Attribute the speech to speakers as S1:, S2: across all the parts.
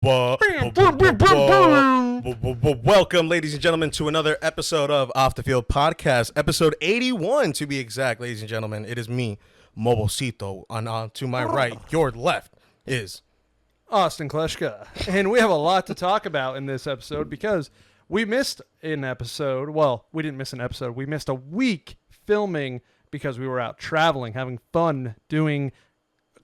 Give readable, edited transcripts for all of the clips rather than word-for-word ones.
S1: Welcome, ladies and gentlemen, to another episode of Off the Field Podcast, episode 81 to be exact, ladies and gentlemen. It is me, Mobocito, and to my right, your left, is
S2: Austin Kleschka. And we have a lot to talk about in this episode because we missed an episode. Well, we didn't miss an episode. We missed a week filming because we were out traveling, having fun, doing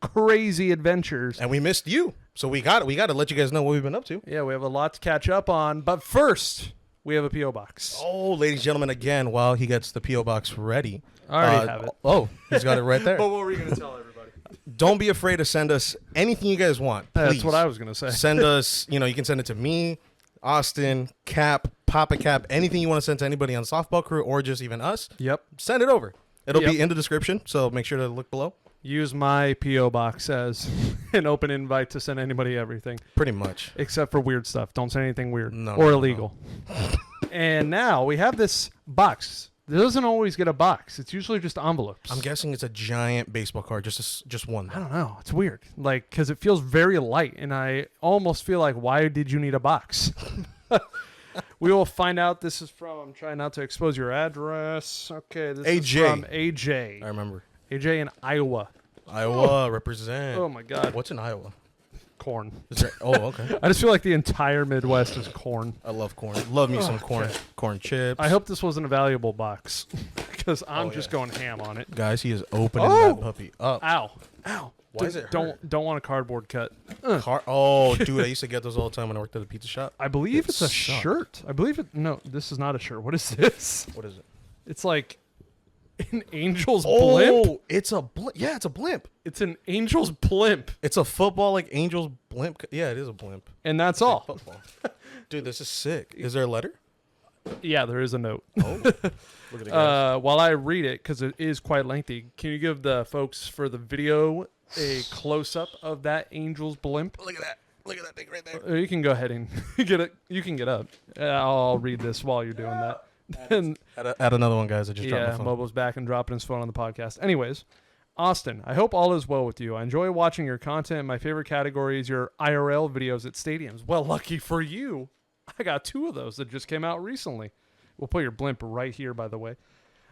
S2: crazy adventures.
S1: and we missed you. So we got to let you guys know what we've been up to.
S2: Yeah, we have a lot to catch up on. But first, we have a P.O. box.
S1: Oh, ladies and gentlemen, again, while he gets the P.O. box ready.
S2: I already have it.
S1: Oh, he's got it right there.
S2: But what were you going to tell everybody?
S1: Don't be afraid to send us anything you guys want.
S2: That's
S1: please.
S2: what I was going to say.
S1: Send us, you can send it to me, Austin, Cap, Papa Cap, anything you want to send to anybody on the softball crew or just even us.
S2: Yep.
S1: Send it over. It'll
S2: Yep.
S1: be in the description, so make sure to look below.
S2: Use my P.O. box as an open invite to send anybody everything.
S1: Pretty much.
S2: Except for weird stuff. Don't say anything weird or
S1: No.
S2: illegal. And now we have this box. It doesn't always get a box. It's usually just envelopes.
S1: I'm guessing it's a giant baseball card, just one.
S2: I don't know. It's weird. Because it feels very light. And I almost feel like, why did you need a box? We will find out. This is from, I'm trying not to expose your address. Okay, this is
S1: AJ.
S2: from AJ.
S1: I remember.
S2: AJ in Iowa.
S1: Iowa, represent.
S2: Oh, my God.
S1: What's in Iowa?
S2: Corn.
S1: Is there, oh, okay.
S2: I just feel like the entire Midwest is corn.
S1: I love corn. Love me some corn.
S2: Okay.
S1: Corn chips.
S2: I hope this wasn't a valuable box because I'm
S1: Oh,
S2: just
S1: yeah.
S2: going ham on it.
S1: Guys, he is opening
S2: Oh!
S1: that puppy up.
S2: Ow. Ow.
S1: Why is it
S2: Don't want a cardboard cut.
S1: Oh, dude, I used to get those all the time when I worked at a pizza shop.
S2: I believe
S1: It
S2: it's a
S1: sucked.
S2: shirt. I believe it. No, this is not a shirt. What is this?
S1: What is it?
S2: It's like an angel's blimp.
S1: Oh, it's a blimp. Yeah, it's a blimp.
S2: It's an angel's blimp.
S1: It's a football like Angels blimp. Yeah, it is a blimp.
S2: And that's all.
S1: Football. Dude, this is sick. Is there a letter?
S2: Yeah, there is a note.
S1: Oh, look at it. Guys.
S2: While I read it, because it is quite lengthy, can you give the folks for the video a close-up of that angel's blimp?
S1: Look at that. Look at that thing right there.
S2: You can go ahead and get it. You can get up. I'll read this while you're doing that. And
S1: Add another one, guys. I just dropped
S2: yeah,
S1: my phone.
S2: Mobo's back and dropping his phone on the podcast. Anyways, Austin, I hope all is well with you. I enjoy watching your content. My favorite category is your IRL videos at stadiums. Well, lucky for you, I got 2 of those that just came out recently. We'll put your blimp right here, by the way.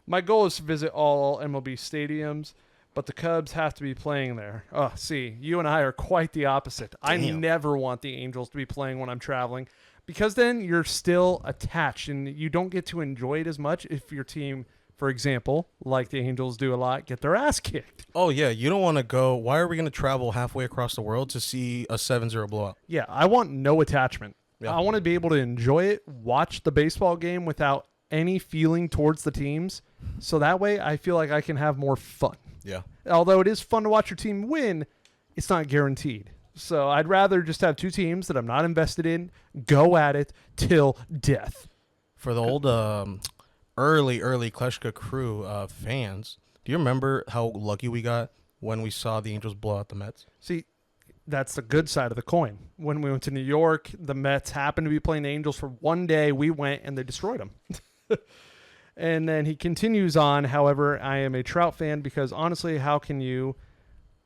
S2: My goal is to visit all MLB stadiums, but the Cubs have to be playing there. Oh, see, you and I are quite the opposite. I
S1: Damn.
S2: never want the Angels to be playing when I'm traveling because then you're still attached and you don't get to enjoy it as much if your team, for example, like the Angels do a lot, get their ass kicked.
S1: Oh, yeah. You don't want to go. Why are we going to travel halfway across the world to see a 7-0 blowout?
S2: Yeah, I want no attachment.
S1: Yeah.
S2: I want to be able to enjoy it, watch the baseball game without any feeling towards the teams. So that way I feel like I can have more fun.
S1: Yeah.
S2: Although it is fun to watch your team win, it's not guaranteed. So I'd rather just have 2 teams that I'm not invested in, go at it till death.
S1: For the old early Kleschka crew fans, do you remember how lucky we got when we saw the Angels blow out the Mets?
S2: See, that's the good side of the coin. When we went to New York, the Mets happened to be playing the Angels for one day. We went and they destroyed them. And then he continues on, however, I am a Trout fan because honestly, how can you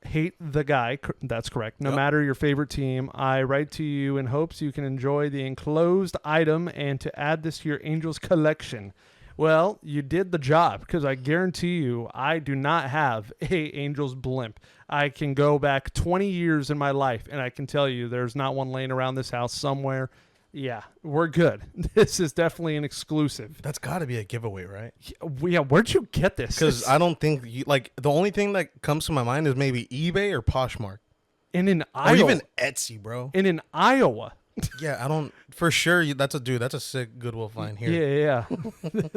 S2: hate the guy? That's correct. No
S1: Yep.
S2: matter your favorite team, I write to you in hopes you can enjoy the enclosed item and to add this to your Angels collection. Well, you did the job because I guarantee you I do not have a Angels blimp. I can go back 20 years in my life and I can tell you there's not one laying around this house somewhere. Yeah, we're good. This is definitely an exclusive.
S1: That's got to be a giveaway, right?
S2: Yeah, where'd you get this?
S1: Because I don't think the only thing that comes to my mind is maybe eBay or Poshmark
S2: in
S1: or
S2: Iowa.
S1: even Etsy, bro.
S2: In Iowa.
S1: Yeah, I don't for sure. That's a sick Goodwill find here.
S2: Yeah.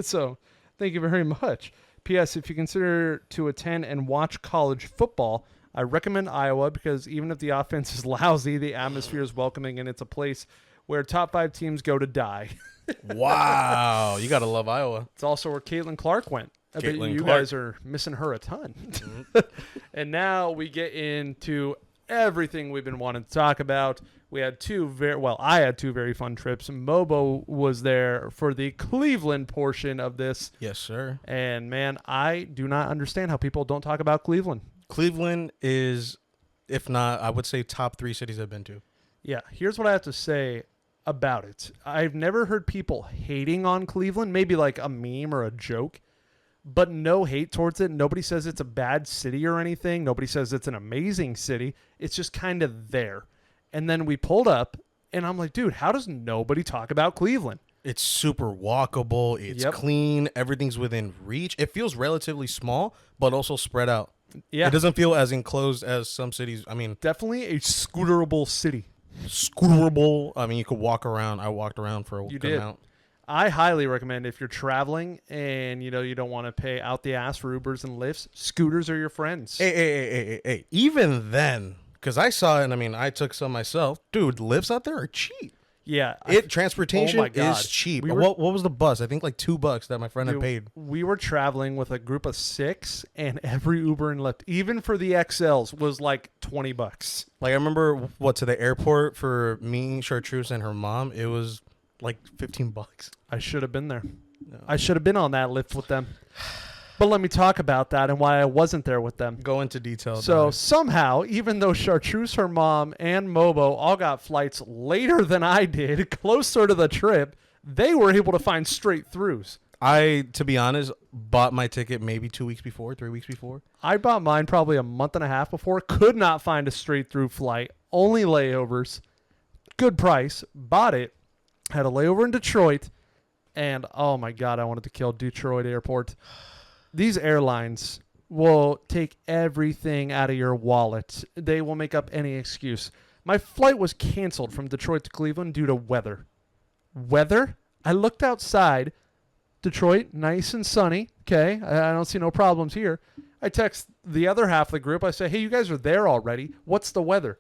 S2: So, thank you very much. P.S. If you consider to attend and watch college football, I recommend Iowa because even if the offense is lousy, the atmosphere is welcoming and it's a place where top 5 teams go to die.
S1: Wow, you gotta love Iowa.
S2: It's also where Caitlin Clark went. I bet
S1: Caitlin
S2: you
S1: Clark.
S2: guys are missing her a ton. And now we get into everything we've been wanting to talk about. We had I had 2 very fun trips. Mobo was there for the Cleveland portion of this.
S1: Yes, sir.
S2: And man, I do not understand how people don't talk about Cleveland.
S1: Cleveland is, if not, I would say top 3 cities I've been to.
S2: Yeah, here's what I have to say about it. I've never heard people hating on Cleveland, maybe like a meme or a joke, but no hate towards it. Nobody says it's a bad city or anything. Nobody says it's an amazing city. It's just kind of there. And then we pulled up, and I'm like, dude, how does nobody talk about Cleveland?
S1: It's super walkable. It's clean. Everything's within reach. It feels relatively small, but also spread out.
S2: Yeah.
S1: It doesn't feel as enclosed as some cities. I mean,
S2: Definitely a scooterable city.
S1: Scooterable. I mean, you could walk around. I walked around for a good amount.
S2: I highly recommend if you're traveling and you don't want to pay out the ass for Ubers and Lyfts, scooters are your friends.
S1: Hey. Even then, because I saw it, and I mean, I took some myself. Dude, Lyfts out there are cheap.
S2: Yeah.
S1: Transportation is cheap. What was the bus? I think like $2 that my friend had paid.
S2: We were traveling with a group of 6, and every Uber and Lyft, even for the XLs, was like $20.
S1: Like I remember to the airport for me, Chartreuse, and her mom, it was like $15.
S2: I should have been there.
S1: No.
S2: I should have been on that Lyft with them. But let me talk about that and why I wasn't there with them.
S1: Go into detail.
S2: So somehow, even though Chartreuse, her mom, and MOBO all got flights later than I did, closer to the trip, they were able to find straight throughs.
S1: I, to be honest, bought my ticket maybe 2 weeks before, 3 weeks before.
S2: I bought mine probably a month and a half before. Could not find a straight through flight. Only layovers. Good price. Bought it. Had a layover in Detroit. And, oh my God, I wanted to kill Detroit Airport. These airlines will take everything out of your wallet. They will make up any excuse. My flight was canceled from Detroit to Cleveland due to weather. Weather? I looked outside. Detroit, nice and sunny. Okay, I don't see no problems here. I text the other half of the group. I say, hey, you guys are there already. What's the weather?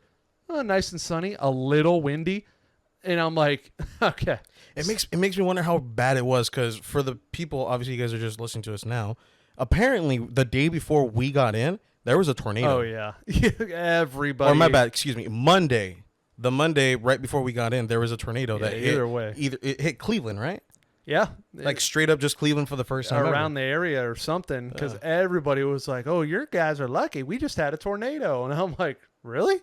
S2: Oh, nice and sunny, a little windy. And I'm like, okay.
S1: It makes me wonder how bad it was, because for the people, obviously you guys are just listening to us now. Apparently, the day before we got in, there was a tornado.
S2: Oh, yeah. Everybody.
S1: Or my bad, excuse me. Monday. The Monday right before we got in, there was a tornado that it hit Cleveland, right?
S2: Yeah.
S1: Like straight up just Cleveland for the first time
S2: around the area or something, because everybody was like, oh, your guys are lucky. We just had a tornado. And I'm like, really?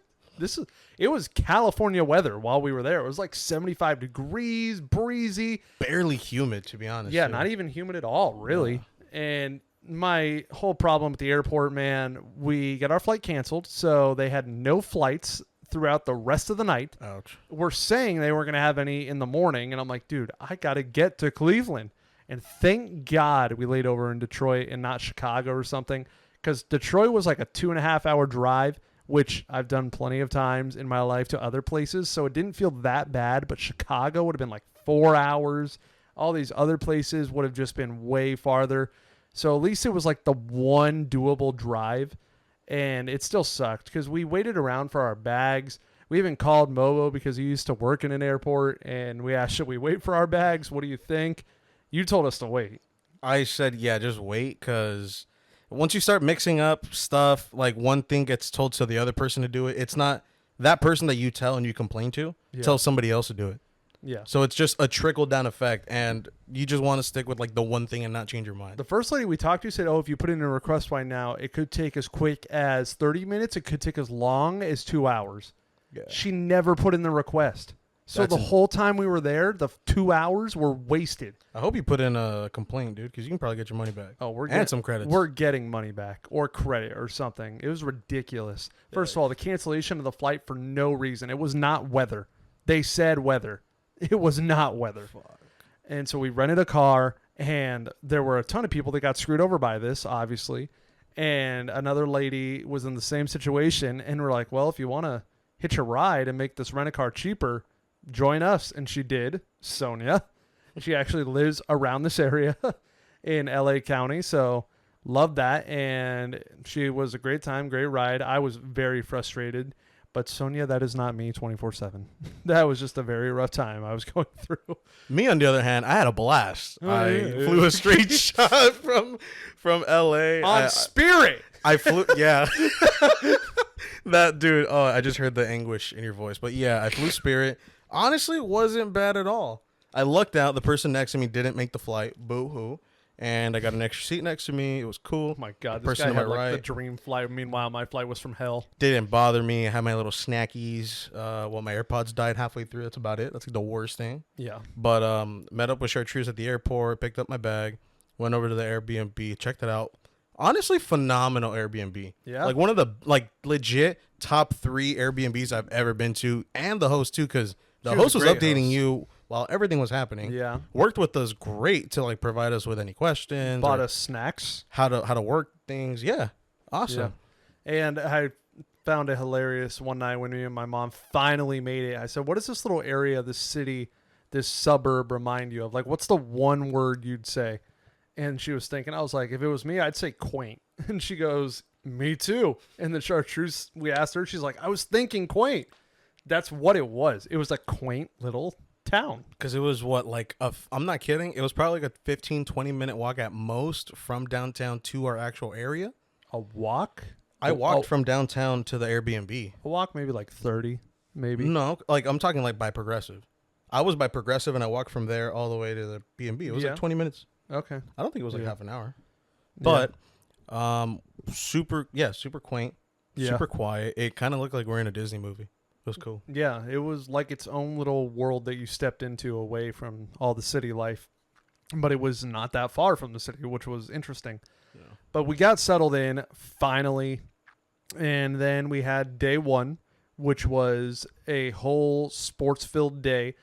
S2: It was California weather while we were there. It was like 75 degrees, breezy.
S1: Barely humid, to be honest.
S2: Yeah, not even humid at all, really. Yeah. And my whole problem at the airport, man, we got our flight canceled, so they had no flights throughout the rest of the night.
S1: Ouch.
S2: We're saying they weren't going to have any in the morning, and I'm like, dude, I got to get to Cleveland. And thank God we laid over in Detroit and not Chicago or something, because Detroit was like a 2.5-hour drive, which I've done plenty of times in my life to other places, so it didn't feel that bad, but Chicago would have been like 4 hours. All these other places would have just been way farther. So at least it was like the one doable drive, and it still sucked because we waited around for our bags. We even called MOBO because he used to work in an airport, and we asked, should we wait for our bags? What do you think? You told us to wait.
S1: I said, yeah, just wait, because once you start mixing up stuff, like one thing gets told to the other person to do it, it's not that person that you tell and you complain to, tell somebody else to do it.
S2: Yeah.
S1: So it's just a trickle-down effect, and you just want to stick with like the one thing and not change your mind.
S2: The first lady we talked to said, oh, if you put in a request right now, it could take as quick as 30 minutes. It could take as long as 2 hours.
S1: Yeah.
S2: She never put in the request. So the whole time we were there, the 2 hours were wasted.
S1: I hope you put in a complaint, dude, because you can probably get your money back.
S2: Oh,
S1: and some credits.
S2: We're getting money back or credit or something. It was ridiculous. First of all, the cancellation of the flight for no reason. It was not weather. They said weather. It was not weather.
S1: Fuck.
S2: And so we rented a car, and there were a ton of people that got screwed over by this, obviously. And another lady was in the same situation, and we're like, well, if you want to hitch a ride and make this rent-a-car cheaper, join us. And she did, Sonia. She actually lives around this area in LA County, so loved that. And she was a great time, great ride. I was very frustrated. But Sonia, that is not me 24/7. That was just a very rough time I was going through.
S1: Me, on the other hand, I had a blast. I flew a straight shot from LA.
S2: On Spirit.
S1: I flew, yeah. That dude, oh, I just heard the anguish in your voice. But yeah, I flew Spirit. Honestly, it wasn't bad at all. I lucked out. The person next to me didn't make the flight. Boo-hoo. and I got an extra seat next to me. It was cool.
S2: Oh my God,
S1: The
S2: this
S1: person
S2: guy
S1: to
S2: had
S1: my
S2: like the
S1: right
S2: dream flight. Meanwhile, my flight was from hell.
S1: didn't bother me. I had my little snackies. Well, my AirPods died halfway through. That's about it. That's like the worst thing.
S2: Yeah.
S1: But met up with Chartreuse at the airport, picked up my bag, went over to the Airbnb, checked it out. Honestly, phenomenal Airbnb.
S2: Yeah.
S1: Like one of the like legit top 3 Airbnbs I've ever been to, and the host too, because the
S2: She was
S1: host
S2: a
S1: was
S2: great
S1: updating
S2: host.
S1: you while everything was happening.
S2: Yeah.
S1: Worked with us great to like provide us with any questions.
S2: Bought
S1: or
S2: us snacks.
S1: how to work things. Yeah, awesome.
S2: Yeah. And I found it hilarious one night when me and my mom finally made it. I said, what does this little area, this city, this suburb remind you of? Like, what's the one word you'd say? And she was thinking, I was like, if it was me, I'd say quaint. And she goes, me too. And the Chartreuse, we asked her, she's like, I was thinking quaint. That's what it was. It was a quaint little town.
S1: Because it was what, like, I'm not kidding. It was probably like a 15-20 minute walk at most from downtown to our actual area.
S2: A walk?
S1: I walked from downtown to the Airbnb.
S2: A walk, maybe like 30, maybe.
S1: No, like I'm talking like by Progressive. I was by Progressive and I walked from there all the way to the B&B. It was
S2: Yeah.
S1: like 20 minutes.
S2: Okay.
S1: I don't think it was like
S2: Yeah.
S1: half an hour. But super quaint,
S2: Yeah.
S1: super quiet. It kind of looked like we're in a Disney movie. It was cool.
S2: Yeah, it was like its own little world that you stepped into away from all the city life. But it was not that far from the city, which was interesting.
S1: Yeah.
S2: But we got settled in finally. And then we had day one, which was a whole sports-filled day.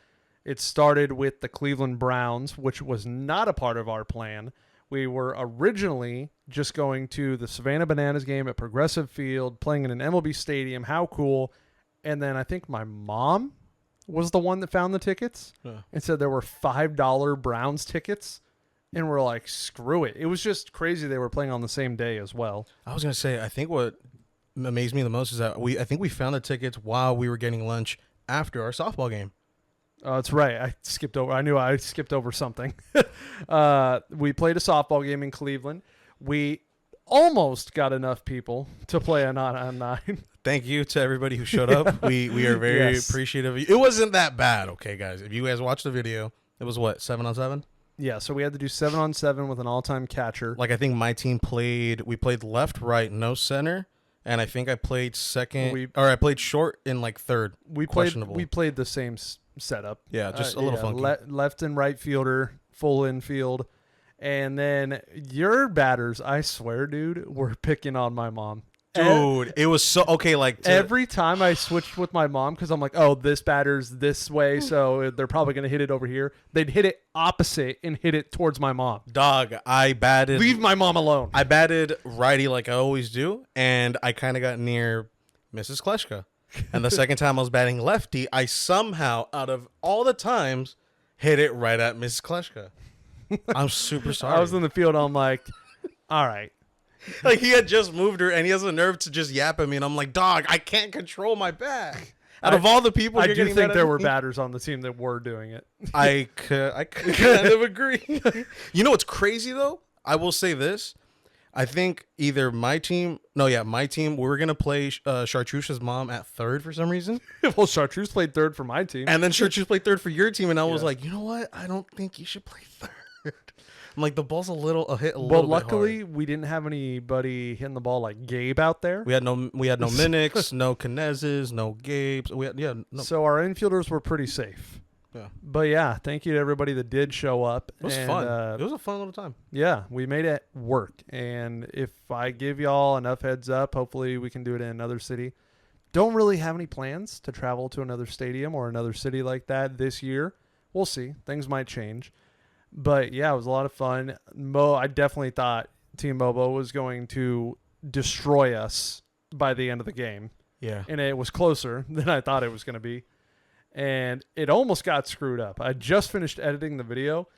S2: It started with the Cleveland Browns, which was not a part of our plan. We were originally just going to the Savannah Bananas game at Progressive Field, playing in an MLB stadium. How cool. And then I think my mom was the one that found the tickets and said there were $5 Browns tickets. And we're like, screw it. It was just crazy they were playing on the same day as well.
S1: I was gonna say, I think what amazed me the most is that I think we found the tickets while we were getting lunch after our softball game.
S2: Oh, that's right. I skipped over. I knew I skipped over something. We played a softball game in Cleveland. We almost got enough people to play a 9-on-9.
S1: Thank you to everybody who showed up. We are very
S2: Yes.
S1: appreciative. It wasn't that bad, okay, guys. If you guys watched the video, it was what, 7-on-7?
S2: Yeah, so we had to do 7-on-7 with an all-time catcher.
S1: Like I think my team we played left, right, no center, and I think I played second, or I played short in like third.
S2: We
S1: questionable.
S2: played the same setup.
S1: Yeah, just a little funky.
S2: Left and right fielder, full infield. And then your batters, I swear, dude, were picking on my mom.
S1: Dude, it was so okay. Like
S2: Every time I switched with my mom, because I'm like, oh, this batter's this way, so they're probably going to hit it over here. They'd hit it opposite and hit it towards my mom.
S1: dog, I batted.
S2: Leave my mom alone.
S1: I batted righty like I always do, and I kind of got near Mrs. Kleshka. And the second time I was batting lefty, I somehow, out of all the times, hit it right at Mrs. Kleshka. I'm super sorry.
S2: I was in the field. I'm like, all right.
S1: Like he had just moved her, and he has the nerve to just yap at me, and I'm like, dog, I can't control my bat. Out of all the people,
S2: I
S1: you're
S2: do
S1: getting
S2: think
S1: mad
S2: there
S1: at
S2: were
S1: me.
S2: batters on the team that were doing it.
S1: I kind of agree. You know what's crazy though? I will say this. I think either my team, we were gonna play Chartreuse's mom at third for some reason,
S2: Well, Chartreuse played third for my team.
S1: and then Chartreuse played third for your team, and I was
S2: Yeah.
S1: like, you know what? I don't think you should play third. I'm like, the ball's a hit a little
S2: But
S1: bit
S2: luckily,
S1: hard.
S2: we didn't have anybody hitting the ball like Gabe out there.
S1: We had no Minix, no Kinezes, no Gabes.
S2: So our infielders were pretty safe.
S1: Yeah.
S2: But yeah, thank you to everybody that did show up.
S1: It was fun. It was a fun little time.
S2: Yeah, we made it work. And if I give y'all enough heads up, hopefully we can do it in another city. Don't really have any plans to travel to another stadium or another city like that this year. We'll see. Things might change. But yeah, it was a lot of fun. I definitely thought Team MOBO was going to destroy us by the end of the game.
S1: Yeah.
S2: And it was closer than I thought it was going to be. And it almost got screwed up. I just finished editing the video,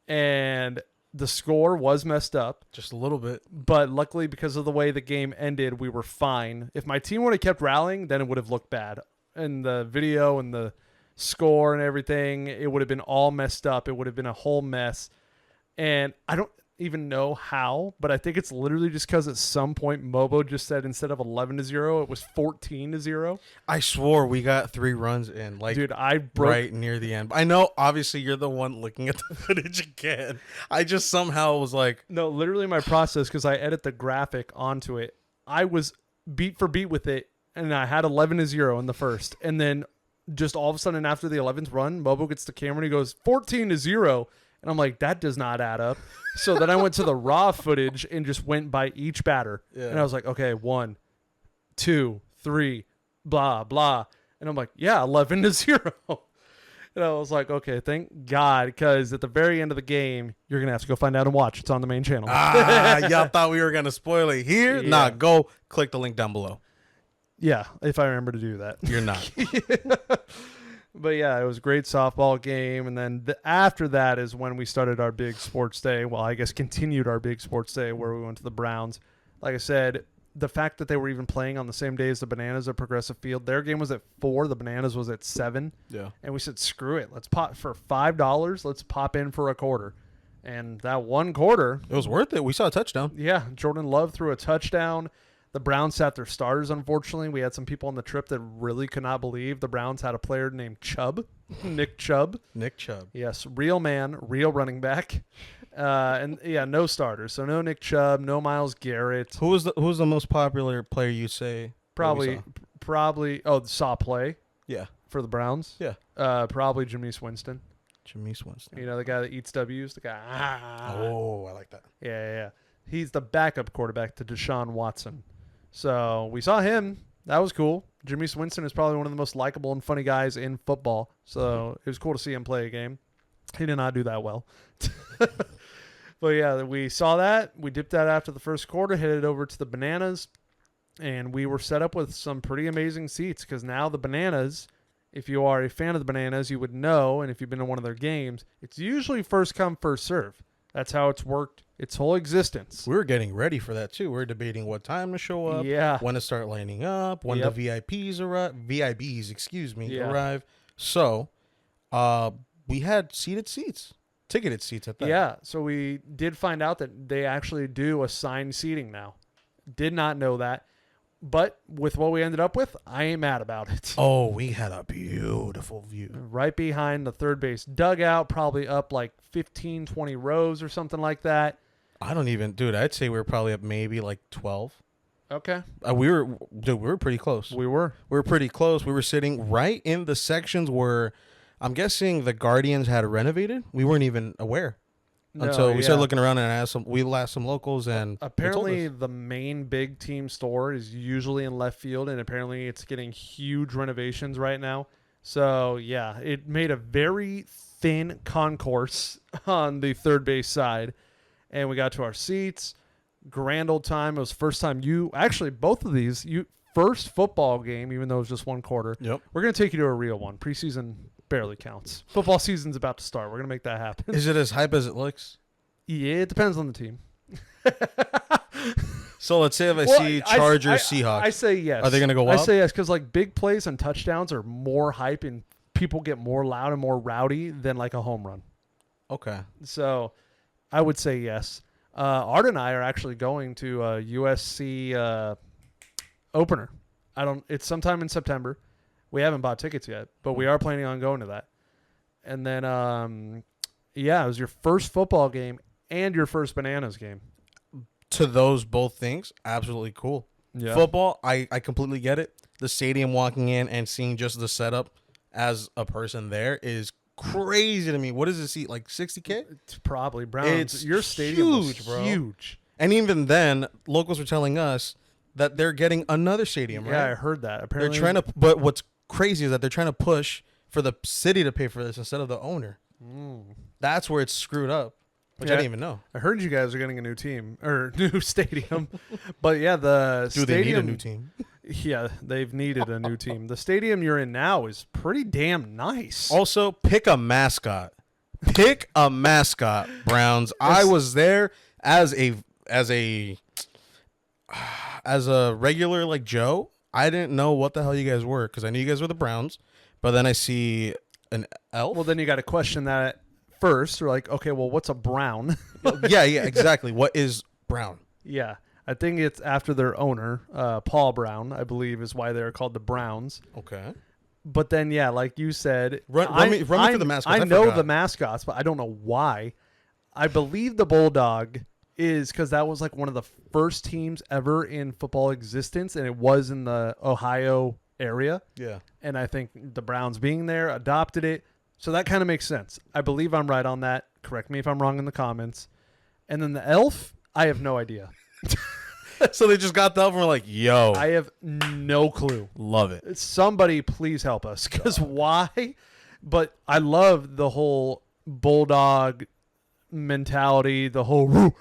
S2: and the score was messed up.
S1: Just a little bit.
S2: But luckily, because of the way the game ended, we were fine. If my team would have kept rallying, then it would have looked bad. And the video and the score and everything, it would have been all messed up. It would have been a whole mess. And even know how, but I think it's literally just because at some point MOBO just said instead of 11-0, it was 14-0.
S1: I swore we got 3 runs in, like,
S2: Dude, I broke.
S1: right near the end. I know, obviously, you're the one looking at the footage again. I just somehow was like,
S2: No, literally my process, because I edit the graphic onto it. I was beat for beat with it, and I had 11-0 in the first, and then just all of a sudden after the 11th run, MOBO gets the camera and he goes 14-0. And I'm like, that does not add up. So then I went to the raw footage and just went by each batter.
S1: Yeah.
S2: And I was like, okay, 1, 2, 3, blah, blah. And I'm like, yeah, 11-0. And I was like, okay, thank God. Because at the very end of the game, you're going to have to go find out and watch. It's on the main channel.
S1: y'all thought we were going to spoil it here?
S2: Yeah.
S1: Nah, go click the link down below.
S2: Yeah, if I remember to do that.
S1: You're not.
S2: But yeah, it was a great softball game. And then after that is when we started our big sports day. Well, I guess continued our big sports day where we went to the Browns. Like I said, the fact that they were even playing on the same day as the Bananas at Progressive Field. Their game was at 4. The Bananas was at 7.
S1: Yeah.
S2: And we said, screw it. Let's pop for $5. Let's pop in for a quarter. And that one quarter.
S1: It was worth it. We saw a touchdown.
S2: Yeah, Jordan Love threw a touchdown. The Browns sat their starters, unfortunately. We had some people on the trip that really could not believe the Browns had a player named Chubb, Nick Chubb.
S1: Nick Chubb.
S2: Yes, real man, real running back. And yeah, no starters. So no Nick Chubb, no Myles Garrett.
S1: Who was the most popular player you say?
S2: Probably, saw play
S1: Yeah.
S2: for the Browns.
S1: Yeah.
S2: Probably Jameis Winston.
S1: Jameis Winston.
S2: You know, the guy that eats W's, the guy.
S1: Oh, I like that.
S2: Yeah. He's the backup quarterback to Deshaun Watson. So we saw him. That was cool. Jameis Winston is probably one of the most likable and funny guys in football. So it was cool to see him play a game. He did not do that well. But yeah, we saw that. We dipped out after the first quarter, headed over to the Bananas, and we were set up with some pretty amazing seats because now the Bananas, if you are a fan of the Bananas, you would know, and if you've been to one of their games, it's usually first come, first serve. That's how it's worked its whole existence.
S1: We were getting ready for that too. We were debating what time to show up, when to start lining up, when the VIPs arrive, arrive. So, we had ticketed seats at that.
S2: Yeah, so we did find out that they actually do assign seating now. Did not know that. But with what we ended up with, I ain't mad about it.
S1: Oh, we had a beautiful view.
S2: Right behind the third base dugout, probably up like 15, 20 rows or something like that.
S1: I'd say we were probably up maybe like 12.
S2: Okay.
S1: We were pretty close.
S2: We were
S1: pretty close. We were sitting right in the sections where I'm guessing the Guardians had renovated. We weren't even aware until we started looking around and asked we asked some locals, and
S2: apparently the main big team store is usually in left field, and apparently it's getting huge renovations right now. So yeah, it made a very thin concourse on the third base side, and we got to our seats. Grand old time. It was the first time both of these first football game, even though it was just one quarter.
S1: Yep.
S2: We're gonna take you to a real one. Preseason barely counts. Football season's about to start. We're going to make that happen.
S1: Is it as hype as it looks?
S2: Yeah, it depends on the team.
S1: So let's say if I see Chargers, Seahawks.
S2: I say yes.
S1: Are they going to go wild?
S2: I say yes because like big plays and touchdowns are more hype and people get more loud and more rowdy than like a home run.
S1: Okay.
S2: So I would say yes. Art and I are actually going to a USC opener. It's sometime in September. We haven't bought tickets yet, but we are planning on going to that. And then, it was your first football game and your first Bananas game.
S1: To those both things, absolutely cool.
S2: Yeah.
S1: Football, I completely get it. The stadium, walking in and seeing just the setup as a person there is crazy to me. What does it seat, like 60K?
S2: It's probably Browns.
S1: It's
S2: your stadium
S1: huge,
S2: was
S1: bro.
S2: Huge.
S1: And even then, locals were telling us that they're getting another stadium, right?
S2: Yeah, I heard that. Apparently,
S1: they're trying to. But what's crazy is that they're trying to push for the city to pay for this instead of the owner. That's where it's screwed up, which I didn't even know.
S2: I heard you guys are getting a new team or new stadium, but yeah, the
S1: Do
S2: stadium,
S1: they need a new team?
S2: Yeah, they've needed a new team. The stadium you're in now is pretty damn nice.
S1: Also, pick a mascot. Pick a mascot, Browns. I was there as a regular like Joe. I didn't know what the hell you guys were because I knew you guys were the Browns, but then I see an elf.
S2: Well, then you got to question that first. We're like, okay, well, what's a brown?
S1: Yeah, exactly. What is brown?
S2: Yeah. I think it's after their owner, Paul Brown, I believe is why they're called the Browns.
S1: Okay.
S2: But then, yeah, like you said,
S1: Run me through the mascots.
S2: I know
S1: forgot.
S2: the mascots, but I don't know why. I believe the Bulldog is because that was like one of the first teams ever in football existence, and it was in the Ohio area.
S1: Yeah.
S2: And I think the Browns being there adopted it. So that kind of makes sense. I believe I'm right on that. Correct me if I'm wrong in the comments. And then the elf, I have no idea.
S1: So they just got the elf and were like, yo.
S2: I have no clue.
S1: Love it.
S2: Somebody please help us. Because why? But I love the whole Bulldog mentality, the whole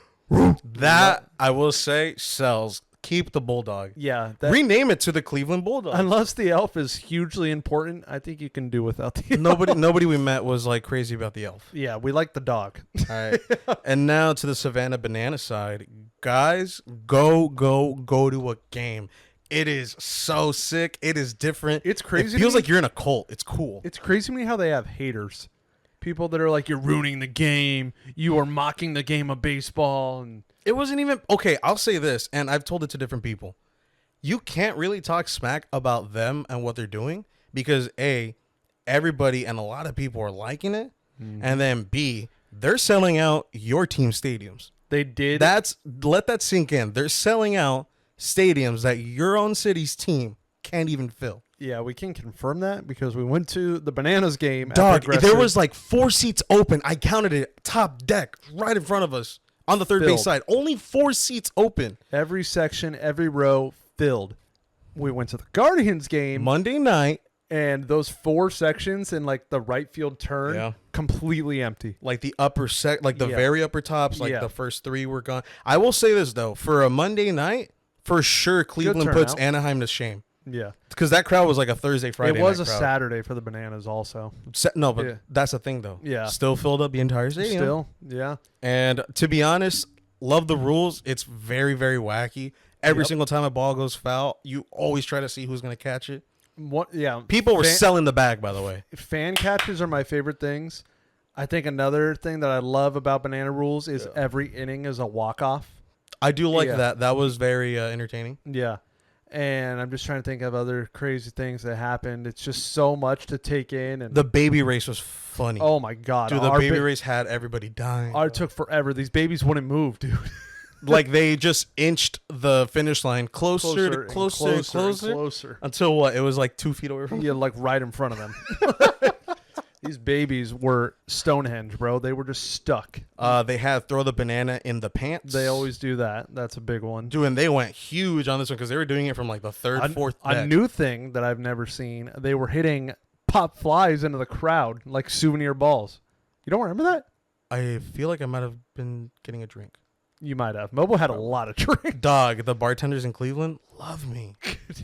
S1: that, I will say, sells. Keep the Bulldog.
S2: Yeah.
S1: Rename it to the Cleveland Bulldogs.
S2: Unless the elf is hugely important, I think you can do without the elf.
S1: Nobody we met was like crazy about the elf.
S2: Yeah, we like the dog.
S1: All right. And now to the Savannah Banana side. Guys, go to a game. It is so sick. It is different.
S2: It's crazy.
S1: It feels like you're in a cult. It's cool.
S2: It's crazy to me how they have haters. People that are like, you're ruining the game. You are mocking the game of baseball. And
S1: It wasn't even... Okay, I'll say this, and I've told it to different people. You can't really talk smack about them and what they're doing because, A, everybody and a lot of people are liking it, and then, B, they're selling out your team stadiums.
S2: they did.
S1: Let that sink in. They're selling out stadiums that your own city's team can't even fill.
S2: Yeah, we can confirm that because we went to the Bananas game.
S1: Dog, there was like 4 seats open. I counted it. Top deck, right in front of us on the third base side. Only 4 seats open.
S2: Every section, every row filled. We went to the Guardians game
S1: Monday night.
S2: and those 4 sections in like the right field turn, completely empty.
S1: Like the upper very upper tops, like
S2: Yeah.
S1: the first 3 were gone. I will say this though, for a Monday night, for sure Cleveland puts
S2: turnout.
S1: Anaheim to shame.
S2: Yeah.
S1: Because that crowd was like a Thursday, Friday
S2: It was
S1: night
S2: a
S1: crowd.
S2: Saturday for the Bananas also.
S1: No, but
S2: Yeah.
S1: that's the thing though.
S2: Yeah.
S1: Still filled up the entire stadium.
S2: Still, yeah.
S1: And to be honest, love the rules. It's very, very wacky. Every single time a ball goes foul, you always try to see who's going to catch it.
S2: What? Yeah.
S1: People were selling the bag, by the way.
S2: Fan catches are my favorite things. I think another thing that I love about Banana Rules is every inning is a walk-off.
S1: I do like
S2: Yeah.
S1: that. That was very entertaining.
S2: Yeah. And I'm just trying to think of other crazy things that happened. It's just so much to take in. And
S1: The baby race was funny.
S2: oh my God.
S1: Dude, the baby race had everybody dying.
S2: It took forever. These babies wouldn't move, dude.
S1: Like they just inched the finish line closer until what? It was like 2 feet away from
S2: Yeah, like right in front of them. These babies were Stonehenge, bro. They were just stuck.
S1: They had throw the banana in the pants.
S2: They always do that. That's a big one.
S1: Dude, and they went huge on this one because they were doing it from like the third, fourth
S2: A
S1: deck.
S2: new thing that I've never seen. They were hitting pop flies into the crowd like souvenir balls. You don't remember that?
S1: I feel like I might have been getting a drink.
S2: You might have. MOBO had a lot of drink.
S1: Dog, the bartenders in Cleveland love me.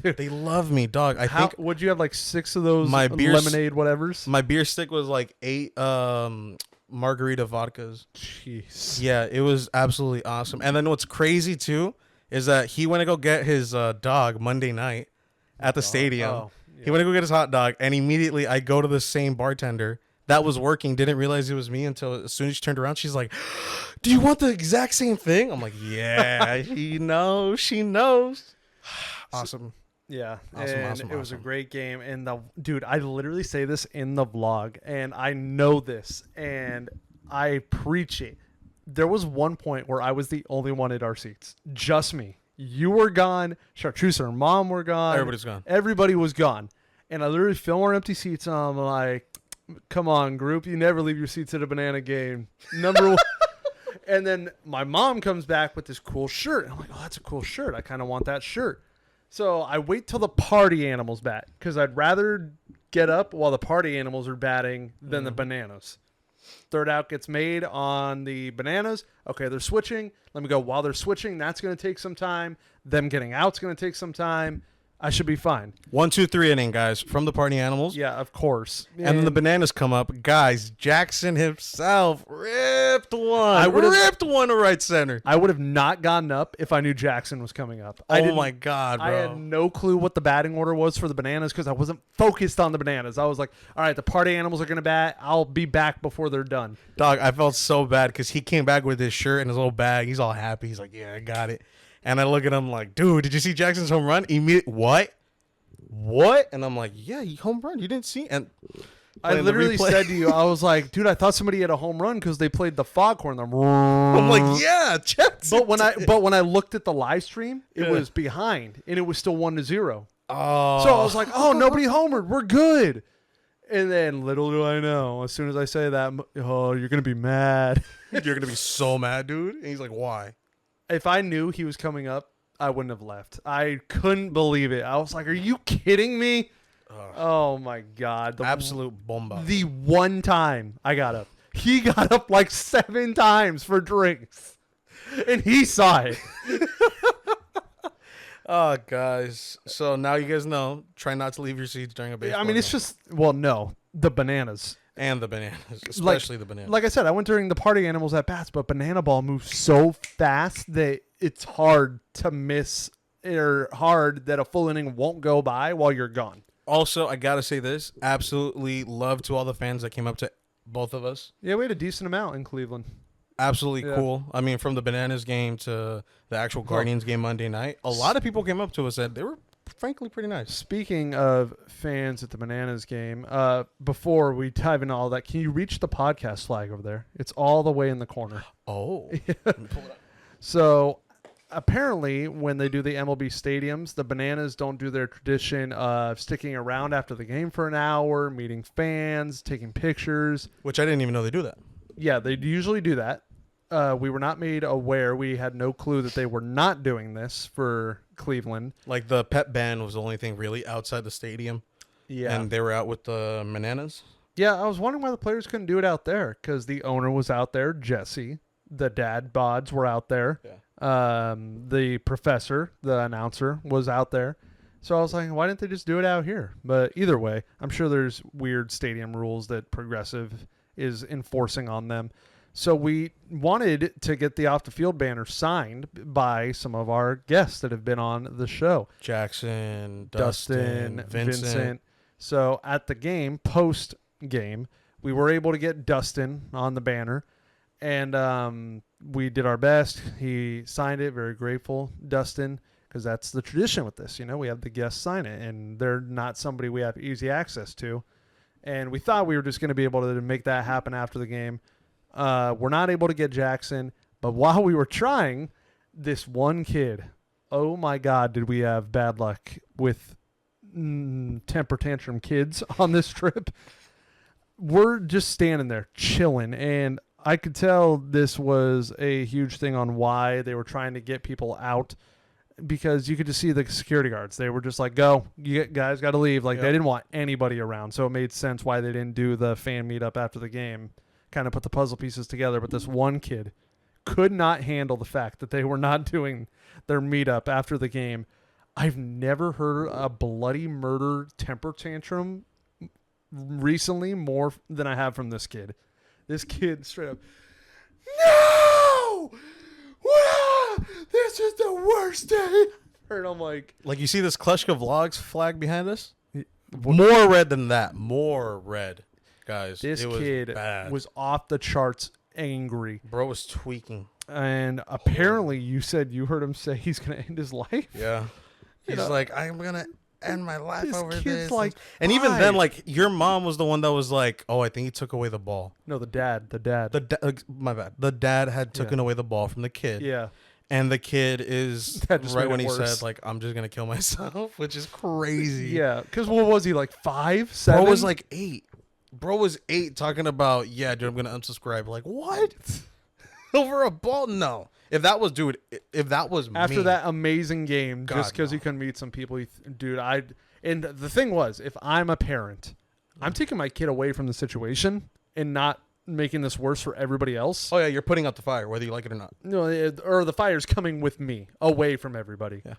S1: Dude, they love me, dog. I think
S2: would you have like 6 of those
S1: My
S2: lemonade whatevers?
S1: my beer stick was like 8 margarita vodkas.
S2: Jeez.
S1: Yeah, it was absolutely awesome. And then what's crazy too is that he went to go get his dog Monday night at the stadium.
S2: Oh,
S1: He went to go get his hot dog, and immediately I go to the same bartender that was working, didn't realize it was me until as soon as she turned around, she's like, "Do you want the exact same thing?" I'm like, "Yeah, she knows." Awesome.
S2: Yeah,
S1: Awesome.
S2: It was a great game. And dude, I literally say this in the vlog, and I know this, and I preach it. There was one point where I was the only one at our seats, just me. You were gone. Chartreuse and Mom were gone.
S1: Everybody's gone.
S2: Everybody was gone, and I literally film our empty seats. And I'm like, "Come on, group! You never leave your seats at a banana game." Number one. And then my mom comes back with this cool shirt. I'm like, "Oh, that's a cool shirt. I kind of want that shirt." So I wait till the party animals bat because I'd rather get up while the party animals are batting than the bananas. Third out gets made on the bananas. Okay, they're switching. Let me go. While they're switching, that's going to take some time. Them getting out's going to take some time. I should be fine.
S1: 1, 2, 3 inning, guys, from the party animals.
S2: Yeah, of course.
S1: And then the bananas come up. Guys, Jackson himself ripped one. Ripped one to right center.
S2: I would have not gotten up if I knew Jackson was coming up.
S1: Oh, my God, bro.
S2: I had no clue what the batting order was for the bananas because I wasn't focused on the bananas. I was like, all right, the party animals are going to bat. I'll be back before they're done.
S1: Dog, I felt so bad because he came back with his shirt and his little bag. He's all happy. He's like, yeah, I got it. And I look at him like, dude, did you see Jackson's home run? What? And I'm like, yeah, he home run. You didn't see? And
S2: I literally said to you, I was like, dude, I thought somebody had a home run because they played the foghorn.
S1: I'm like, yeah, Jackson.
S2: But when I looked at the live stream, it was behind and it was still 1-0.
S1: Oh.
S2: So I was like, oh, nobody homered. We're good. And then little do I know, as soon as I say that, oh, you're going to be mad.
S1: You're going to be so mad, dude. And he's like, why?
S2: If I knew he was coming up, I wouldn't have left. I couldn't believe it. I was like, are you kidding me? Oh, my God.
S1: Absolute bomba.
S2: The one time I got up. He got up like 7 times for drinks. And he saw it.
S1: Oh, guys. So now you guys know, try not to leave your seats during a baseball
S2: I mean, it's
S1: game.
S2: just, well, no. The bananas.
S1: And the bananas, especially the bananas.
S2: Like I said, I went during the party animals at bats, but banana ball moves so fast that it's hard to miss or hard that a full inning won't go by while you're gone.
S1: Also, I got to say this. Absolutely love to all the fans that came up to both of us.
S2: Yeah, we had a decent amount in Cleveland.
S1: Absolutely cool. I mean, from the Bananas game to the actual Guardians game Monday night, a lot of people came up to us and they were frankly pretty nice.
S2: Speaking of fans at the Bananas game, before we dive into all that, can you reach the podcast flag over there? It's all the way in the corner.
S1: Oh.
S2: So apparently when they do the MLB stadiums, the Bananas don't do their tradition of sticking around after the game for an hour, meeting fans, taking pictures.
S1: Which I didn't even know they do that.
S2: Yeah, they usually do that. We were not made aware. We had no clue that they were not doing this for Cleveland.
S1: Like the pep band was the only thing really outside the stadium.
S2: Yeah.
S1: And they were out with the bananas.
S2: Yeah, I was wondering why the players couldn't do it out there because the owner was out there, Jesse. The dad bods were out there.
S1: Yeah.
S2: The professor, the announcer, was out there. So I was like, why didn't they just do it out here? But either way, I'm sure there's weird stadium rules that Progressive is enforcing on them. So we wanted to get the off the field banner signed by some of our guests that have been on the show.
S1: Jackson, Dustin, Vincent.
S2: So at the game, post game, we were able to get Dustin on the banner and we did our best. He signed it. Very grateful, Dustin, because that's the tradition with this. You know, we have the guests sign it and they're not somebody we have easy access to. And we thought we were just going to be able to make that happen after the game. We're not able to get Jackson, but while we were trying, this one kid, oh my God, did we have bad luck with temper tantrum kids on this trip. We're just standing there chilling, and I could tell this was a huge thing on why they were trying to get people out, because you could just see the security guards. They were just like, go, you guys got to leave. Like, They didn't want anybody around, so it made sense why they didn't do the fan meetup after the game. Kind of put the puzzle pieces together, but this one kid could not handle the fact that they were not doing their meetup after the game. I've never heard a bloody murder temper tantrum recently more than I have from this kid. This kid straight up, no! Wow! This is the worst day. And I'm like
S1: you see this Kleschka Vlogs flag behind us? More red than that. More red. Guys,
S2: this kid was off the charts angry.
S1: Bro was tweaking.
S2: And apparently you said you heard him say he's going to end his life.
S1: Yeah. He's like, I'm going to end my life over this.
S2: Kid's like,
S1: and even then, like, your mom was the one that was like, oh, I think he took away the ball.
S2: No, the dad.
S1: My bad. The dad had taken away the ball from the kid.
S2: Yeah.
S1: And the kid is right when he
S2: worse.
S1: said, like, I'm just going to kill myself, which is crazy.
S2: Yeah. Because what was he, like 5, 7?
S1: Bro was like 8. Bro was 8 talking about, yeah, dude, I'm going to unsubscribe. Like, what? Over a ball? No. If that was
S2: after
S1: me,
S2: that amazing game,
S1: God,
S2: just because he couldn't meet some people, and the thing was, if I'm a parent, I'm taking my kid away from the situation and not making this worse for everybody else.
S1: Oh, yeah, you're putting out the fire, whether you like it or not.
S2: No, or the fire's coming with me away from everybody.
S1: Yeah.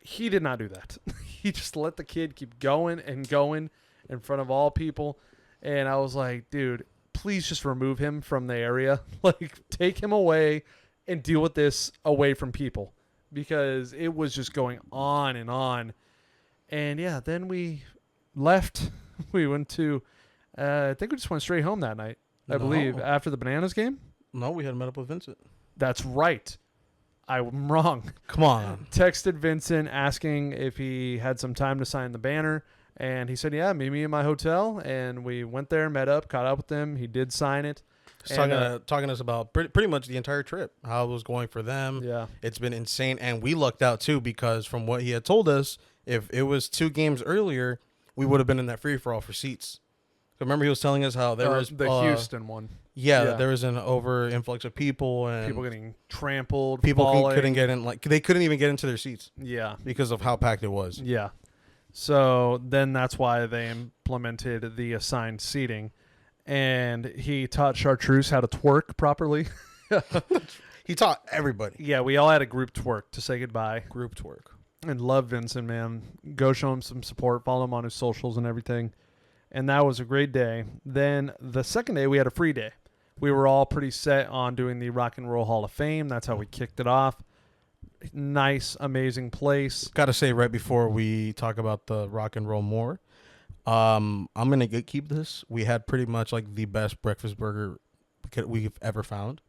S2: He did not do that. He just let the kid keep going and going in front of all people. And I was like, dude, please just remove him from the area. Like, take him away and deal with this away from people, because it was just going on and on. And yeah, then we left. We went to, I think we just went straight home that night, I believe, after the Bananas game.
S1: No, we had met up with Vincent.
S2: That's right. I'm wrong.
S1: Come on.
S2: Texted Vincent asking if he had some time to sign the banner. And he said, yeah, meet me in my hotel. And we went there, met up, caught up with him. He did sign it.
S1: He's talking to us about pretty much the entire trip, how it was going for them.
S2: Yeah.
S1: It's been insane. And we lucked out, too, because from what he had told us, if it was 2 games earlier, we would have been in that free-for-all for seats. So remember he was telling us how there was...
S2: The Houston one.
S1: Yeah, there was an over-influx of people. And
S2: people getting trampled,
S1: people couldn't get in. Like, they couldn't even get into their seats.
S2: Yeah.
S1: Because of how packed it was.
S2: Yeah. So then that's why they implemented the assigned seating. And he taught Chartreuse how to twerk properly.
S1: He taught everybody.
S2: Yeah, we all had a group twerk to say goodbye.
S1: Group twerk.
S2: And love Vincent, man. Go show him some support. Follow him on his socials and everything. And that was a great day. Then the second day, we had a free day. We were all pretty set on doing the Rock and Roll Hall of Fame. That's how we kicked it off. Nice, amazing place.
S1: Got to say right before we talk about the rock and roll more, I'm going to keep this. We had pretty much like the best breakfast burger we've ever found.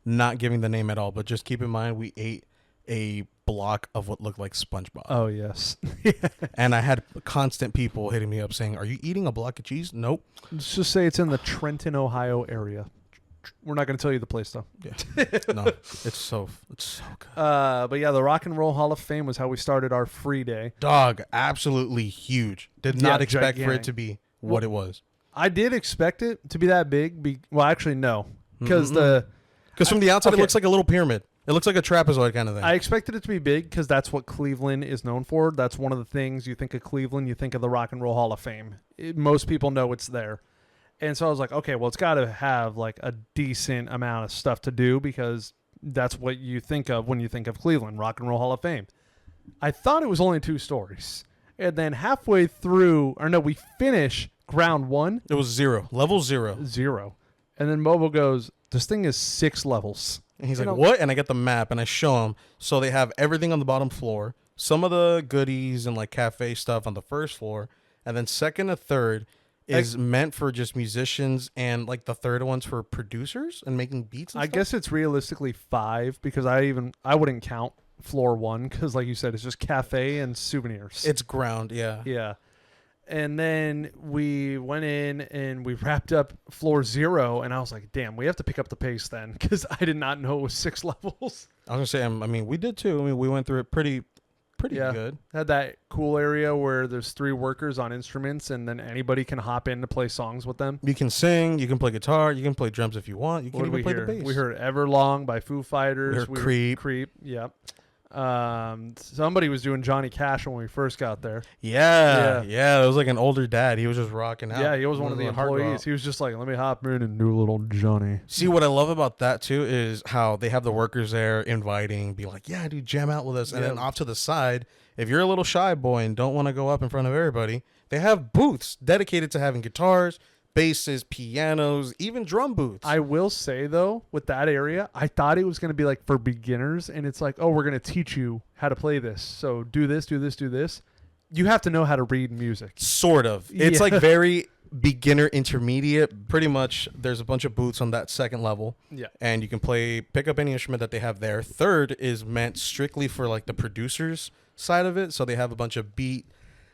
S1: Not giving the name at all, but just keep in mind we ate a block of what looked like SpongeBob.
S2: Oh, yes.
S1: And I had constant people hitting me up saying, are you eating a block of cheese? Nope.
S2: Let's just say it's in the Trenton, Ohio area. We're not going to tell you the place, though.
S1: Yeah. No, it's so good.
S2: But yeah, the Rock and Roll Hall of Fame was how we started our free day.
S1: Dog, absolutely huge. Did not expect
S2: gigantic.
S1: for it to be what it was.
S2: I did expect it to be that big. Well, actually, no. Because
S1: from the outside, it looks like a little pyramid. It looks like a trapezoid kind of thing.
S2: I expected it to be big because that's what Cleveland is known for. That's one of the things you think of Cleveland, you think of the Rock and Roll Hall of Fame. Most people know it's there. And so I was like, okay, well, it's got to have like a decent amount of stuff to do because that's what you think of when you think of Cleveland, Rock and Roll Hall of Fame. I thought it was only 2 stories. And then halfway through, we finish ground 1.
S1: It was 0. Level 0.
S2: 0. And then MOBO goes, this thing is 6 levels.
S1: And he's like, what? And I get the map and I show him. So they have everything on the bottom floor. Some of the goodies and like cafe stuff on the first floor. And then second and third is meant for just musicians, and like the third one's for producers and making beats and
S2: stuff. I guess it's realistically 5 because I wouldn't count floor 1 because like you said, it's just cafe and souvenirs.
S1: It's ground, yeah.
S2: Yeah. And then we went in and we wrapped up floor 0, and I was like, damn, we have to pick up the pace then because I did not know it was 6 levels.
S1: I was going to say, we did too. We went through it pretty good.
S2: Had that cool area where there's 3 workers on instruments, and then anybody can hop in to play songs with them.
S1: You can sing, you can play guitar, you can play drums if you want. You can even play the bass.
S2: We heard Everlong by Foo Fighters.
S1: We heard
S2: Creep. Yep. Somebody was doing Johnny Cash when we first got there.
S1: Yeah. It was like an older dad. He was just rocking out.
S2: Yeah, he was one of the employees. He was just like, let me hop in and do a little Johnny.
S1: See, what I love about that too is how they have the workers there inviting, be like, yeah, dude, jam out with us. And then off to the side, if you're a little shy boy and don't want to go up in front of everybody, they have booths dedicated to having guitars, basses, pianos, even drum booths.
S2: I will say, though, with that area, I thought it was going to be like for beginners. And it's like, oh, we're going to teach you how to play this. So do this, do this, do this. You have to know how to read music.
S1: Sort of. It's like very beginner intermediate. Pretty much there's a bunch of booths on that second level.
S2: Yeah.
S1: And you can pick up any instrument that they have there. Third is meant strictly for like the producers side of it. So they have a bunch of beat.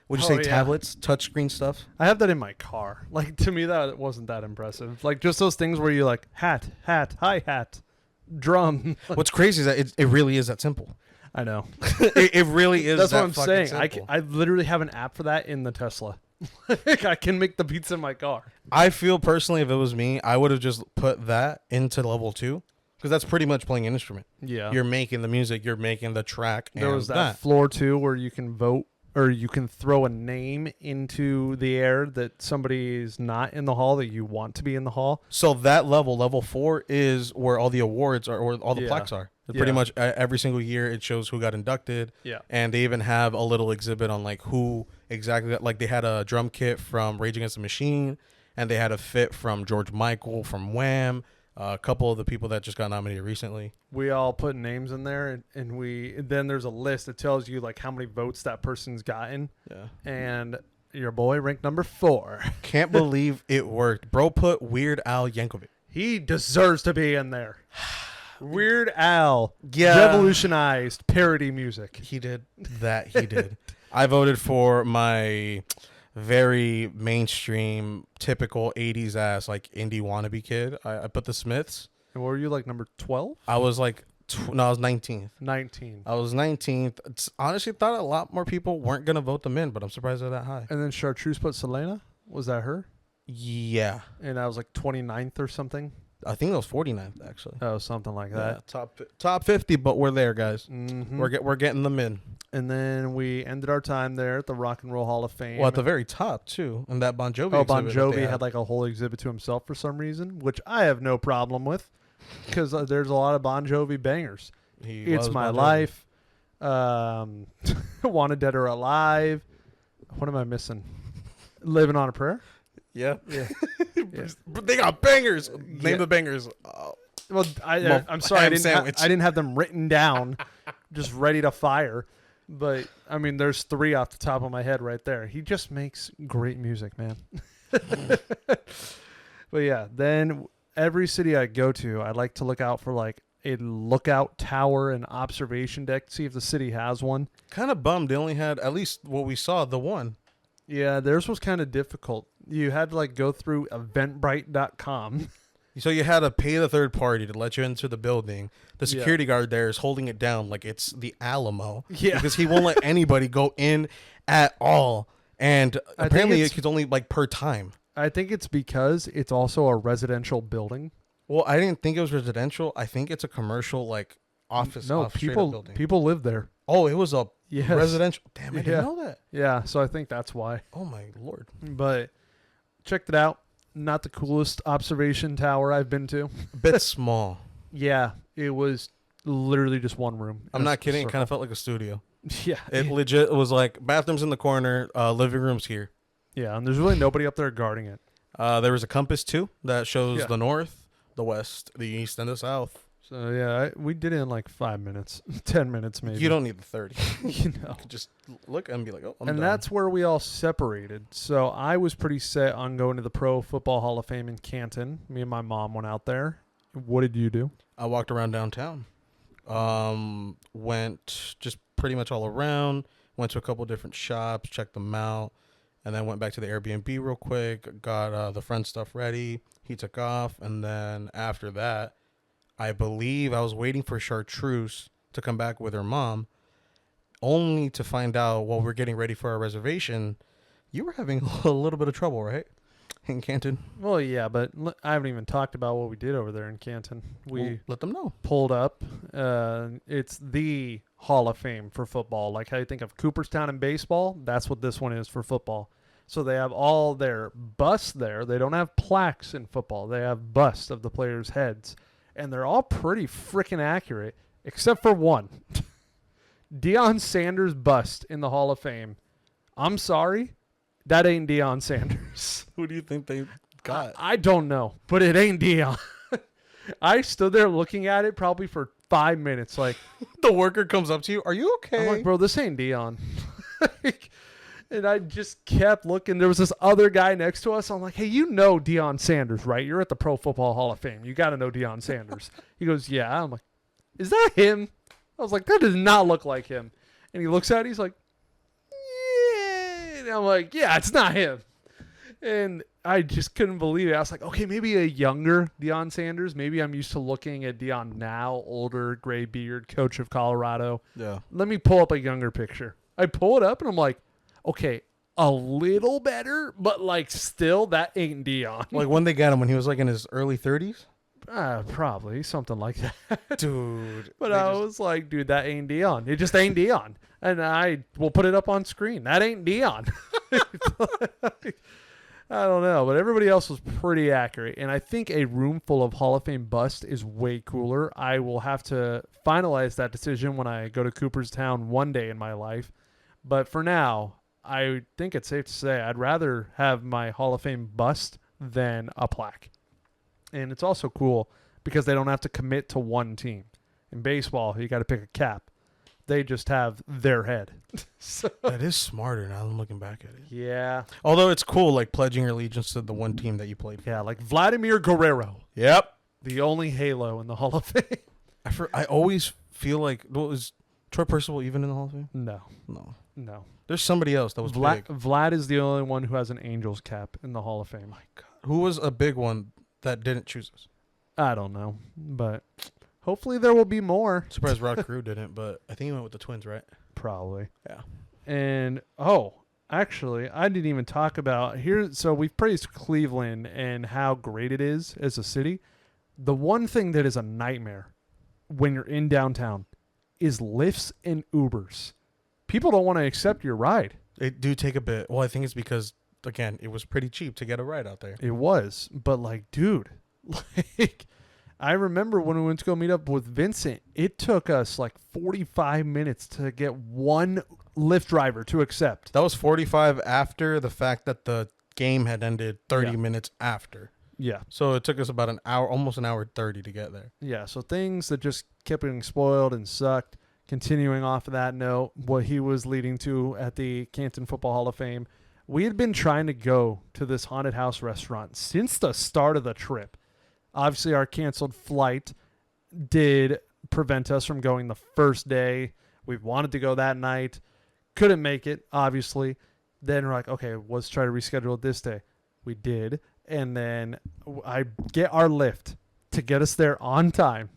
S1: Would you say tablets, touchscreen stuff?
S2: I have that in my car. Like, to me, that wasn't that impressive. Like, just those things where you like, hat, hi-hat, drum.
S1: What's crazy is that it really is that simple.
S2: I know.
S1: it really is.
S2: That's
S1: that
S2: what I'm saying.
S1: Simple.
S2: I literally have an app for that in the Tesla. I can make the beats in my car.
S1: I feel personally, if it was me, I would have just put that into level 2. Because that's pretty much playing an instrument.
S2: Yeah.
S1: You're making the music. You're making the track.
S2: There was that floor 2 where you can vote. Or you can throw a name into the air that somebody is not in the hall that you want to be in the hall.
S1: So that level 4, is where all the awards are, or all the plaques are. Pretty much every single year it shows who got inducted.
S2: Yeah.
S1: And they even have a little exhibit on like who exactly, like they had a drum kit from Rage Against the Machine, and they had a fit from George Michael from Wham, a couple of the people that just got nominated recently.
S2: We all put names in there, and then there's a list that tells you like how many votes that person's gotten.
S1: Yeah.
S2: And your boy ranked number 4.
S1: Can't believe it worked. Bro put Weird Al Yankovic.
S2: He deserves to be in there. Weird Al
S1: Yeah.
S2: revolutionized parody music.
S1: He did that. He did. I voted for my very mainstream, typical 80s ass, like indie wannabe kid. I put the Smiths.
S2: And what were you, like number 12?
S1: I was like, I was 19th.
S2: 19.
S1: I was 19th. Honestly, thought a lot more people weren't going to vote them in, but I'm surprised they're that high.
S2: And then Chartreuse put Selena. Was that her?
S1: Yeah.
S2: And I was like 29th or something.
S1: I think it was 49th, actually.
S2: Oh, something like
S1: Yeah,
S2: that.
S1: top 50, but we're there, guys.
S2: Mm-hmm.
S1: We're getting them in.
S2: And then we ended our time there at the Rock and Roll Hall of Fame.
S1: Well, at the very top, too. And that Bon Jovi
S2: Oh, Bon
S1: exhibit that they
S2: Jovi had like a whole exhibit to himself for some reason, which I have no problem with because there's a lot of Bon Jovi bangers. It's My Life, Wanted Dead or Alive. What am I missing? Living on a Prayer?
S1: Yeah.
S2: Yeah.
S1: But they got bangers. Name the bangers.
S2: Well, I'm sorry, I didn't have them written down, just ready to fire. But I mean, there's 3 off the top of my head right there. He just makes great music, man. But yeah, then every city I go to, I like to look out for like a lookout tower and observation deck to see if the city has one.
S1: Kind of bummed they only had, at least what we saw, the one.
S2: Yeah, theirs was kind of difficult. You had to like go through eventbrite.com.
S1: So you had to pay the third party to let you into the building. The security guard there is holding it down like it's the Alamo.
S2: Yeah.
S1: Because he won't let anybody go in at all. And apparently it's only like per time.
S2: I think it's because it's also a residential building.
S1: Well, I didn't think it was residential. I think it's a commercial like office.
S2: No, people live there.
S1: Oh, it was a
S2: Yes.
S1: residential. Damn, I didn't know that.
S2: Yeah, so I think that's why.
S1: Oh my Lord.
S2: But checked it out. Not the coolest observation tower I've been to.
S1: A bit small.
S2: Yeah, it was literally just one room.
S1: I'm not kidding. It kind of felt like a studio.
S2: Yeah.
S1: It legit was like bathrooms in the corner, living rooms here.
S2: Yeah, and there's really nobody up there guarding it.
S1: There was a compass too that shows
S2: Yeah.
S1: the north, the west, the east, and the south.
S2: So yeah, we did it in like 5 minutes, 10 minutes maybe.
S1: You don't need the 30.
S2: you know.
S1: Just look and be like, oh, I'm
S2: And
S1: done.
S2: that's where we all separated. So I was pretty set on going to the Pro Football Hall of Fame in Canton. Me and my mom went out there. What did you do?
S1: I walked around downtown. Went just pretty much all around. Went to a couple different shops, checked them out, and then went back to the Airbnb real quick. Got the friend stuff ready. He took off, and then after that, I believe I was waiting for Chartreuse to come back with her mom, only to find out while we're getting ready for our reservation, you were having a little bit of trouble, right? In Canton.
S2: Well, yeah, but I haven't even talked about what we did over there in Canton.
S1: Well, let them know.
S2: Pulled up. It's the Hall of Fame for football. Like how you think of Cooperstown in baseball, that's what this one is for football. So they have all their busts there. They don't have plaques in football. They have busts of the players' heads. And they're all pretty freaking accurate, except for one. Deion Sanders bust in the Hall of Fame. I'm sorry, that ain't Deion Sanders.
S1: Who do you think they got?
S2: I don't know, but it ain't Deion. I stood there looking at it probably for 5 minutes. Like
S1: The worker comes up to you. Are you okay?
S2: I'm like, bro, this ain't Deion. And I just kept looking. There was this other guy next to us. I'm like, hey, you know Deion Sanders, right? You're at the Pro Football Hall of Fame. You got to know Deion Sanders. He goes, yeah. I'm like, is that him? I was like, that does not look like him. And he looks at it. He's like, yeah. And I'm like, yeah, it's not him. And I just couldn't believe it. I was like, okay, maybe a younger Deion Sanders. Maybe I'm used to looking at Deion now, older, gray beard, coach of Colorado.
S1: Yeah.
S2: Let me pull up a younger picture. I pull it up, and I'm like, okay, a little better, but like still, that ain't Deion.
S1: Like when they got him when he was like in his early 30s?
S2: Probably something like that.
S1: Dude.
S2: But I was like, dude, that ain't Deion. It just ain't Deion. And I will put it up on screen. That ain't Deion. I don't know, but everybody else was pretty accurate. And I think a room full of Hall of Fame bust is way cooler. I will have to finalize that decision when I go to Cooperstown one day in my life. But for now, I think it's safe to say I'd rather have my Hall of Fame bust than a plaque. And it's also cool because they don't have to commit to one team. In baseball, you got to pick a cap. They just have their head. So,
S1: That is smarter now that I'm looking back at it.
S2: yeah.
S1: Although it's cool, like pledging your allegiance to the one team that you played for.
S2: Yeah, like Vladimir Guerrero,
S1: Yep.
S2: the only Halo in the Hall of Fame.
S1: I always feel like, well, is Troy Percival even in the Hall of Fame?
S2: No.
S1: No. There's somebody else that was big.
S2: Vlad is the only one who has an Angels cap in the Hall of Fame.
S1: Who was a big one that didn't choose us?
S2: I don't know, but hopefully there will be more.
S1: Surprised Rod Carew didn't, but I think he went with the Twins, right?
S2: Probably.
S1: Yeah.
S2: And actually, I didn't even talk about here. So we've praised Cleveland and how great it is as a city. The one thing that is a nightmare when you're in downtown is lifts and Ubers. People don't want to accept your ride.
S1: It do take a bit. Well, I think it's because, again, it was pretty cheap to get a ride out there.
S2: It was, but like, dude, like, I remember when we went to go meet up with Vincent, it took us like 45 minutes to get one Lyft driver to accept.
S1: That was 45 after the fact that the game had ended 30 minutes after.
S2: Yeah.
S1: So it took us about an hour, almost an hour 30 to get there.
S2: Yeah, so things that just kept getting spoiled and sucked. Continuing off of that note, what he was leading to at the Canton Football Hall of Fame, we had been trying to go to this haunted house restaurant since the start of the trip. Obviously, our canceled flight did prevent us from going the first day. We wanted to go that night. Couldn't make it, obviously. Then we're like, okay, let's try to reschedule it this day. We did. And then I get our lift to get us there on time.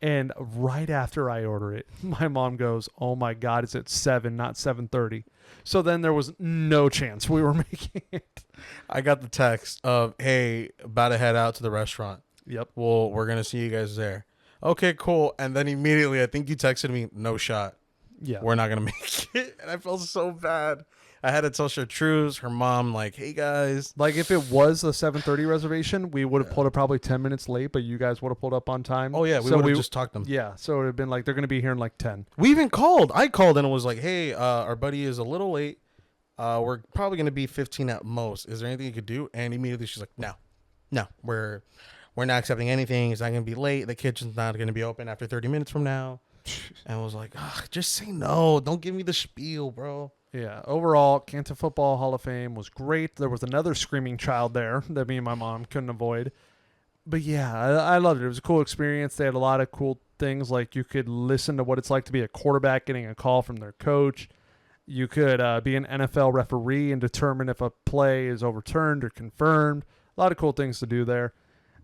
S2: And right after I order it, my mom goes, oh, my God, it's at 7, not 7:30. So then there was no chance we were making it.
S1: I got the text of, hey, about to head out to the restaurant.
S2: Yep.
S1: Well, we're going to see you guys there. Okay, cool. And then immediately, I think you texted me, no shot.
S2: Yeah.
S1: We're not going to make it. And I felt so bad. I had to tell Chartreuse, her mom, like, hey, guys.
S2: Like, if it was a 7:30 reservation, we would have pulled up probably 10 minutes late, but you guys would have pulled up on time.
S1: Oh, yeah, we would have just talked them.
S2: Yeah, so it would have been like, they're going to be here in like 10.
S1: We even called. I called and it was like, hey, our buddy is a little late. We're probably going to be 15 at most. Is there anything you could do? And immediately she's like, no, we're not accepting anything. It's not going to be late. The kitchen's not going to be open after 30 minutes from now. And I was like, just say no. Don't give me the spiel, bro.
S2: Yeah, overall, Canton Football Hall of Fame was great. There was another screaming child there that me and my mom couldn't avoid. But yeah, I loved it. It was a cool experience. They had a lot of cool things, like you could listen to what it's like to be a quarterback getting a call from their coach. You could be an NFL referee and determine if a play is overturned or confirmed. A lot of cool things to do there.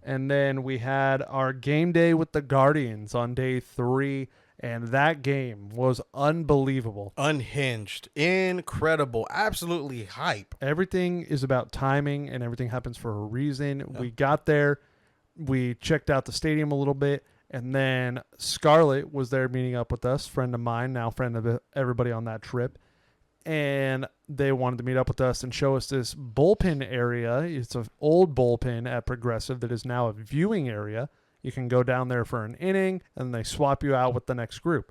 S2: And then we had our game day with the Guardians on day 3. And that game was unbelievable.
S1: Unhinged. Incredible. Absolutely hype.
S2: Everything is about timing, and everything happens for a reason. Yeah. We got there. We checked out the stadium a little bit. And then Scarlett was there meeting up with us, friend of mine, now friend of everybody on that trip. And they wanted to meet up with us and show us this bullpen area. It's an old bullpen at Progressive that is now a viewing area. You can go down there for an inning, and they swap you out with the next group.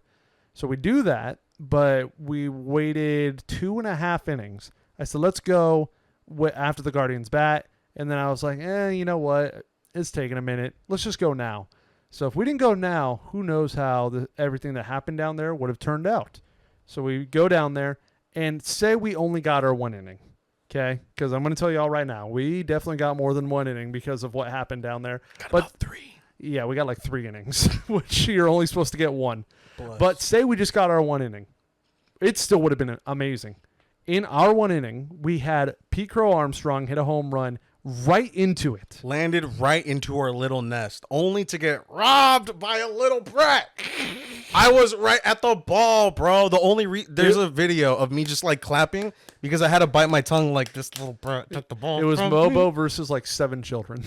S2: So we do that, but we waited 2.5 innings. I said, let's go after the Guardians bat. And then I was like, you know what? It's taking a minute. Let's just go now. So if we didn't go now, who knows how everything that happened down there would have turned out. So we go down there and say we only got our 1 inning. Okay? Because I'm going to tell you all right now, we definitely got more than 1 inning because of what happened down there.
S1: Got about 3.
S2: Yeah, we got like 3 innings, which you're only supposed to get 1.
S1: Bless.
S2: But say we just got our 1 inning. It still would have been amazing. In our 1 inning, we had Pete Crow Armstrong hit a home run right into it.
S1: Landed right into our little nest, only to get robbed by a little brat. I was right at the ball, bro. The only there's a video of me just like clapping because I had to bite my tongue like this little brat took the ball.
S2: It was MOBO versus like 7 children.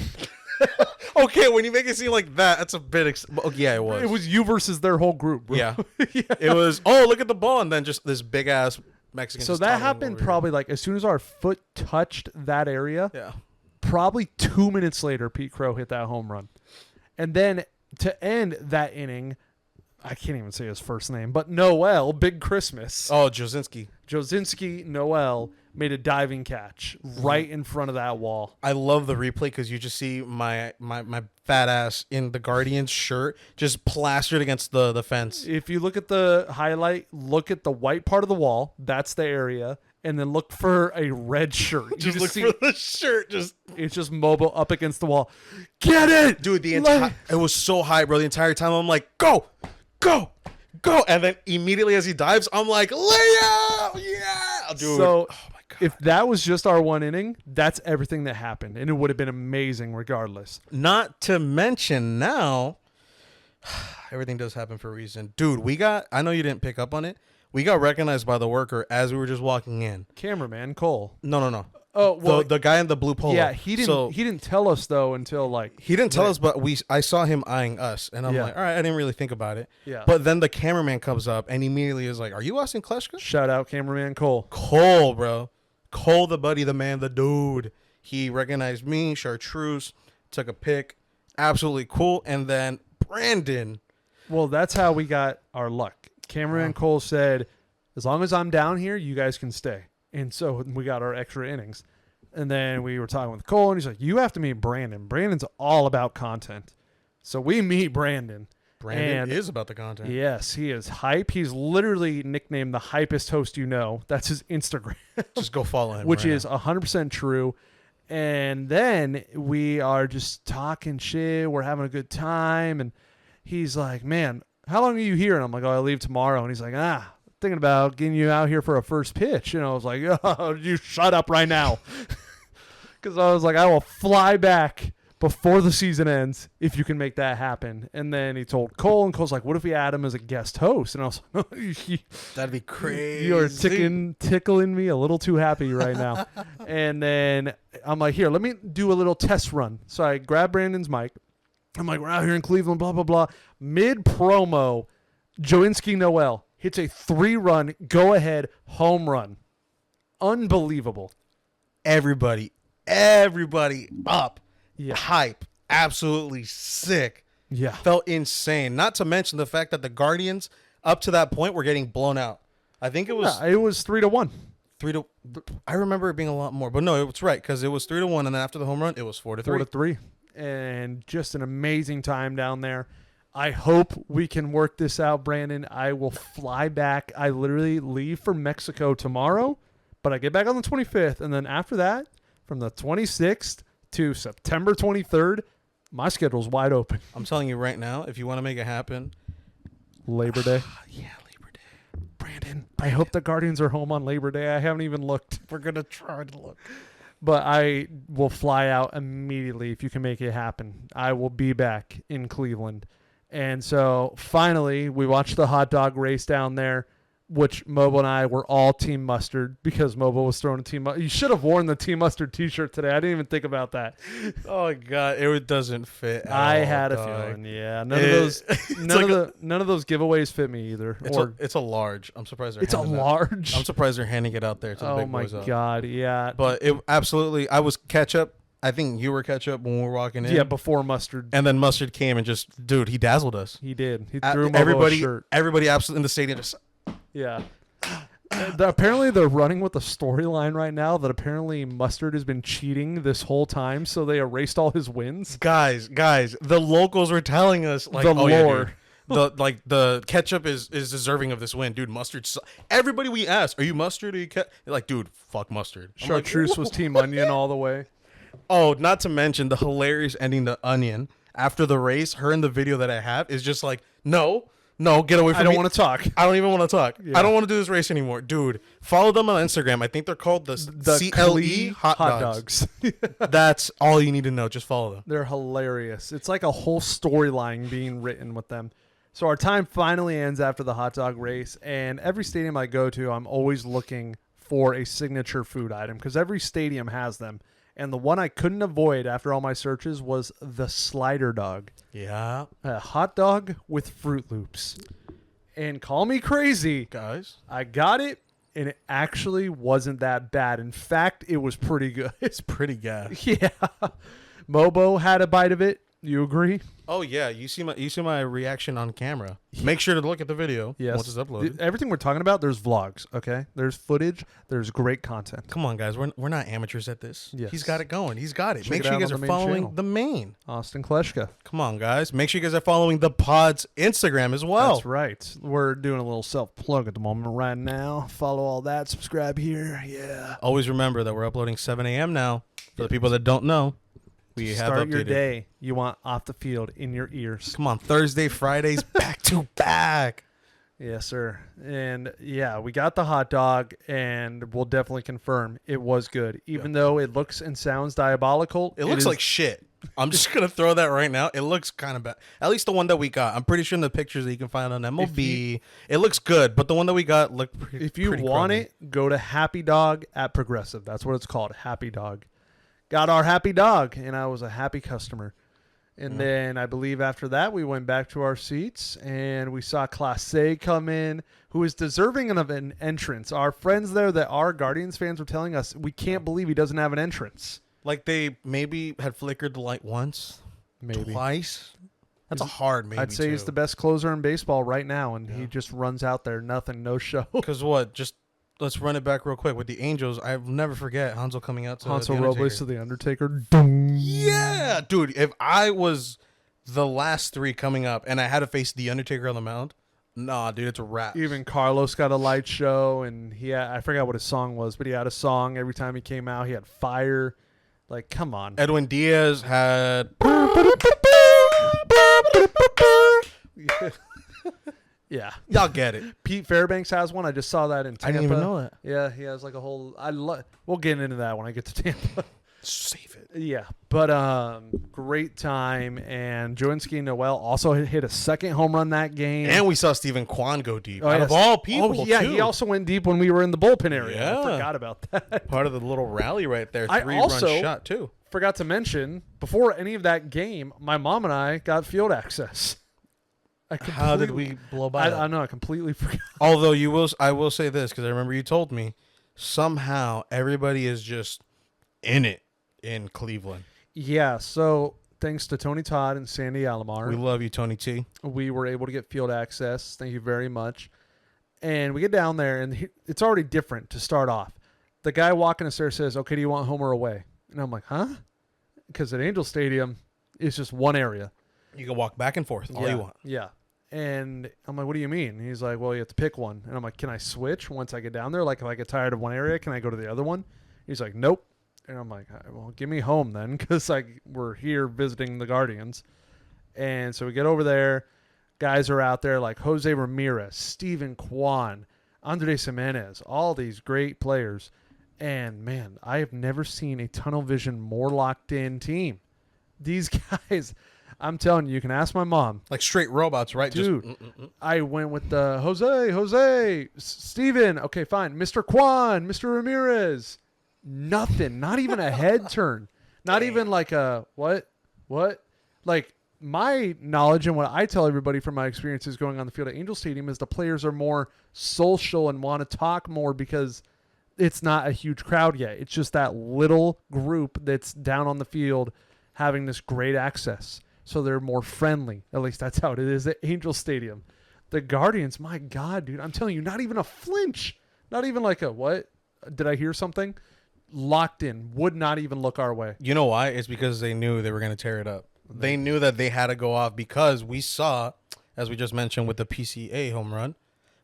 S1: Okay, when you make it seem like that, that's a bit. Yeah, it was.
S2: It was you versus their whole group, bro.
S1: Yeah. It was. Oh, look at the ball, and then just this big ass Mexicans.
S2: So
S1: just
S2: that
S1: toddling
S2: happened
S1: over here.
S2: probably like as soon as our foot touched that area.
S1: Yeah.
S2: Probably 2 minutes later, Pete Crow hit that home run. And then to end that inning, I can't even say his first name, but Noel, Big Christmas,
S1: Oh,
S2: Josinski Noel made a diving catch right in front of that wall.
S1: I love the replay because you just see my fat ass in the Guardians shirt just plastered against the fence.
S2: If you look at the highlight, look at the white part of the wall. That's the area. And then look for a red shirt.
S1: Just look for the shirt. Just
S2: it's just MOBO up against the wall. Get it,
S1: dude. It was so high, bro. The entire time I'm like, go, go, go, and then immediately as he dives, I'm like, layup, yeah, dude.
S2: So
S1: oh my god.
S2: If that was just our one inning, that's everything that happened, and it would have been amazing regardless.
S1: Not to mention now, everything does happen for a reason, dude. I know you didn't pick up on it. We got recognized by the worker as we were just walking in.
S2: Cameraman Cole.
S1: No.
S2: Oh well,
S1: the guy in the blue polo.
S2: Yeah, he didn't tell us though until like
S1: he didn't tell us, but I saw him eyeing us, and I'm like, all right, I didn't really think about it.
S2: Yeah.
S1: But then the cameraman comes up and immediately is like, "Are you Austin Kleschka?"
S2: Shout out cameraman Cole.
S1: Cole, bro. Cole, the buddy, the man, the dude. He recognized me, Chartreuse, took a pic. Absolutely cool. And then Brandon.
S2: Well, that's how we got our luck. Cameraman Cole said, as long as I'm down here, you guys can stay. And so we got our extra innings. And then we were talking with Cole, and he's like, you have to meet Brandon. Brandon's all about content. So we meet Brandon.
S1: Brandon is about the content.
S2: Yes, he is hype. He's literally nicknamed the hypest host you know. That's his Instagram.
S1: Just go follow him.
S2: Which is 100% true. And then we are just talking shit. We're having a good time. And he's like, man, how long are you here? And I'm like, oh, I leave tomorrow. And he's like, thinking about getting you out here for a first pitch. And I was like, oh, you shut up right now. Because I was like, I will fly back before the season ends if you can make that happen. And then he told Cole, and Cole's like, what if we add him as a guest host? And I was like,
S1: that'd be crazy.
S2: You are tickling me a little too happy right now. And then I'm like, here, let me do a little test run. So I grab Brandon's mic. I'm like, we're out here in Cleveland, blah, blah, blah. Mid-promo, Joinski Noel hits a 3-run, go-ahead home run. Unbelievable.
S1: Everybody up. Yeah. Hype. Absolutely sick.
S2: Yeah.
S1: Felt insane. Not to mention the fact that the Guardians, up to that point, were getting blown out. I think it was...
S2: Yeah, it was 3-1.
S1: I remember it being a lot more. But no, it's right, because it was 3-1, and then after the home run, it was 4-3.
S2: 4-3. And just an amazing time down there. I hope we can work this out, Brandon. I will fly back. I literally leave for Mexico tomorrow, but I get back on the 25th. And then after that, from the 26th to September 23rd, my schedule's wide open.
S1: I'm telling you right now, if you want to make it happen.
S2: Labor Day.
S1: Yeah, Labor Day.
S2: Brandon, I hope the Guardians are home on Labor Day. I haven't even looked.
S1: We're going to try to look.
S2: But I will fly out immediately if you can make it happen. I will be back in Cleveland. And so finally, we watched the hot dog race down there, which MOBO and I were all Team Mustard because MOBO was throwing a Team Mustard. You should have worn the Team Mustard t-shirt today. I didn't even think about that.
S1: Oh, my God. It doesn't fit at
S2: I
S1: all,
S2: had a
S1: dog.
S2: feeling, yeah. None of those giveaways fit me either.
S1: It's a large. I'm surprised they're
S2: It's a large?
S1: I'm surprised they're handing it out there to the big boys.
S2: Oh, my God, yeah.
S1: But it absolutely, I was ketchup. I think you were ketchup when we were walking in.
S2: Yeah, before Mustard.
S1: And then Mustard came and just, dude, he dazzled us.
S2: He did. He threw MOBO a shirt.
S1: Everybody absolutely in the stadium just.
S2: Yeah. Apparently they're running with a storyline right now that apparently Mustard has been cheating this whole time, so they erased all his wins.
S1: Guys, the locals were telling us like
S2: the lore.
S1: Yeah, the ketchup is deserving of this win, dude. Mustard. Everybody we asked, are you Mustard? Are you They're like, dude, fuck Mustard.
S2: Chartreuse was Team Onion all the way.
S1: Oh, not to mention the hilarious ending to Onion after the race. Her in the video that I have is just like, no, get away from me.
S2: I don't want to talk.
S1: I don't even want to talk.
S2: Yeah.
S1: I don't want to do this race anymore. Dude, follow them on Instagram. I think they're called the CLE hot dogs. That's all you need to know. Just follow them.
S2: They're hilarious. It's like a whole storyline being written with them. So our time finally ends after the hot dog race, and every stadium I go to, I'm always looking for a signature food item because every stadium has them. And the one I couldn't avoid after all my searches was the slider dog.
S1: Yeah.
S2: A hot dog with Fruit Loops. And call me crazy,
S1: Guys,
S2: I got it and it actually wasn't that bad. In fact, it was pretty good.
S1: It's pretty gas.
S2: Yeah. MOBO had a bite of it. You agree?
S1: Oh yeah, you see my reaction on camera. Make sure to look at the video once it's uploaded.
S2: Everything we're talking about, there's vlogs, okay? There's footage. There's great content.
S1: Come on, guys. We're not amateurs at this.
S2: Yes.
S1: He's got it going. He's got it.
S2: Check
S1: Make
S2: it
S1: sure you
S2: out
S1: guys
S2: on
S1: are
S2: the main
S1: following
S2: channel.
S1: the main.
S2: Austin Kleschka.
S1: Come on, guys. Make sure you guys are following the pod's Instagram as well.
S2: That's right. We're doing a little self-plug at the moment right now. Follow all that. Subscribe here. Yeah.
S1: Always remember that we're uploading 7 a.m. now. For the people that don't know, we have
S2: Start
S1: updated.
S2: your day. You want off the field in your ears.
S1: Come on, Thursday, Fridays, back to back.
S2: Yes, sir. And yeah, we got the hot dog, and we'll definitely confirm it was good. Even though it looks and sounds diabolical.
S1: It looks like shit. I'm just going to throw that right now. It looks kind of bad. At least the one that we got. I'm pretty sure in the pictures that you can find on MLB, it looks good, but the one that we got looked pretty
S2: If you want
S1: crummy.
S2: it, go to Happy Dog at Progressive. That's what it's called, Happy Dog. Got our Happy Dog, and I was a happy customer. And then I believe after that, we went back to our seats, and we saw Class A come in, who is deserving of an entrance. Our friends there that are Guardians fans were telling us, we can't believe he doesn't have an entrance.
S1: Like they maybe had flickered the light once,
S2: Maybe.
S1: twice. That's a hard maybe.
S2: I'd say he's the best closer in baseball right now, and he just runs out there, nothing, no show.
S1: Because what? Just let's run it back real quick with the Angels. I'll never forget Hanzo coming out to
S2: Hansel
S1: the
S2: Robles to
S1: Undertaker.
S2: the Undertaker.
S1: Yeah, dude. If I was the last three coming up and I had to face the Undertaker on the mound, nah, dude, it's a wrap.
S2: Even Carlos got a light show, and I forgot what his song was, but he had a song every time he came out. He had fire. Like, come on.
S1: Edwin Diaz had.
S2: Yeah.
S1: Y'all get it.
S2: Pete Fairbanks has one. I just saw that in Tampa.
S1: I didn't even know that.
S2: Yeah, he has like a whole. We'll get into that when I get to Tampa.
S1: Save it.
S2: Yeah, but great time. And Joinski and Noel also hit a second home run that game.
S1: And we saw Stephen Kwan go deep.
S2: Oh,
S1: Out
S2: yes.
S1: of all people,
S2: Oh, yeah,
S1: too.
S2: he also went deep when we were in the bullpen area.
S1: Yeah.
S2: I forgot about that.
S1: Part of the little rally right there.
S2: I
S1: 3-run
S2: also-
S1: shot, too.
S2: Forgot to mention, before any of that game, my mom and I got field access.
S1: How did we blow by that?
S2: I know. I completely forgot.
S1: Although I will say this because I remember you told me somehow everybody is just in it in Cleveland.
S2: Yeah. So thanks to Tony Todd and Sandy Alomar,
S1: We love you, Tony T.
S2: we were able to get field access. Thank you very much. And we get down there, and it's already different to start off. The guy walking us there says, "Okay, do you want home or away?" And I'm like, "Huh?" Because at Angel Stadium, it's just one area.
S1: You can walk back and forth all you want.
S2: Yeah. And I'm like, "What do you mean?" And he's like, "Well, you have to pick one." And I'm like, "Can I switch once I get down there? Like, if I get tired of one area, can I go to the other one?" He's like, "Nope." And I'm like, "Well, give me home then," because like we're here visiting the Guardians. And so we get over there. Guys are out there like Jose Ramirez, Stephen Kwan, Andres Jimenez, all these great players. And man, I have never seen a tunnel vision more locked in team. These guys, I'm telling you, you can ask my mom.
S1: Like straight robots, right?
S2: Dude,
S1: Just,
S2: I went with the Jose, Steven. Okay, fine. Mr. Kwan, Mr. Ramirez. Nothing. Not even a head turn. Not even like a what? Like my knowledge and what I tell everybody from my experiences going on the field at Angel Stadium is the players are more social and want to talk more because it's not a huge crowd yet. It's just that little group that's down on the field having this great access. So they're more friendly. At least that's how it is at Angel Stadium. The Guardians, my God, dude, I'm telling you, not even a flinch. Not even like a, what? Did I hear something? Locked in. Would not even look our way.
S1: you know why? It's because they knew they were going to tear it up. They knew that they had to go off because we saw, as we just mentioned with the PCA home run,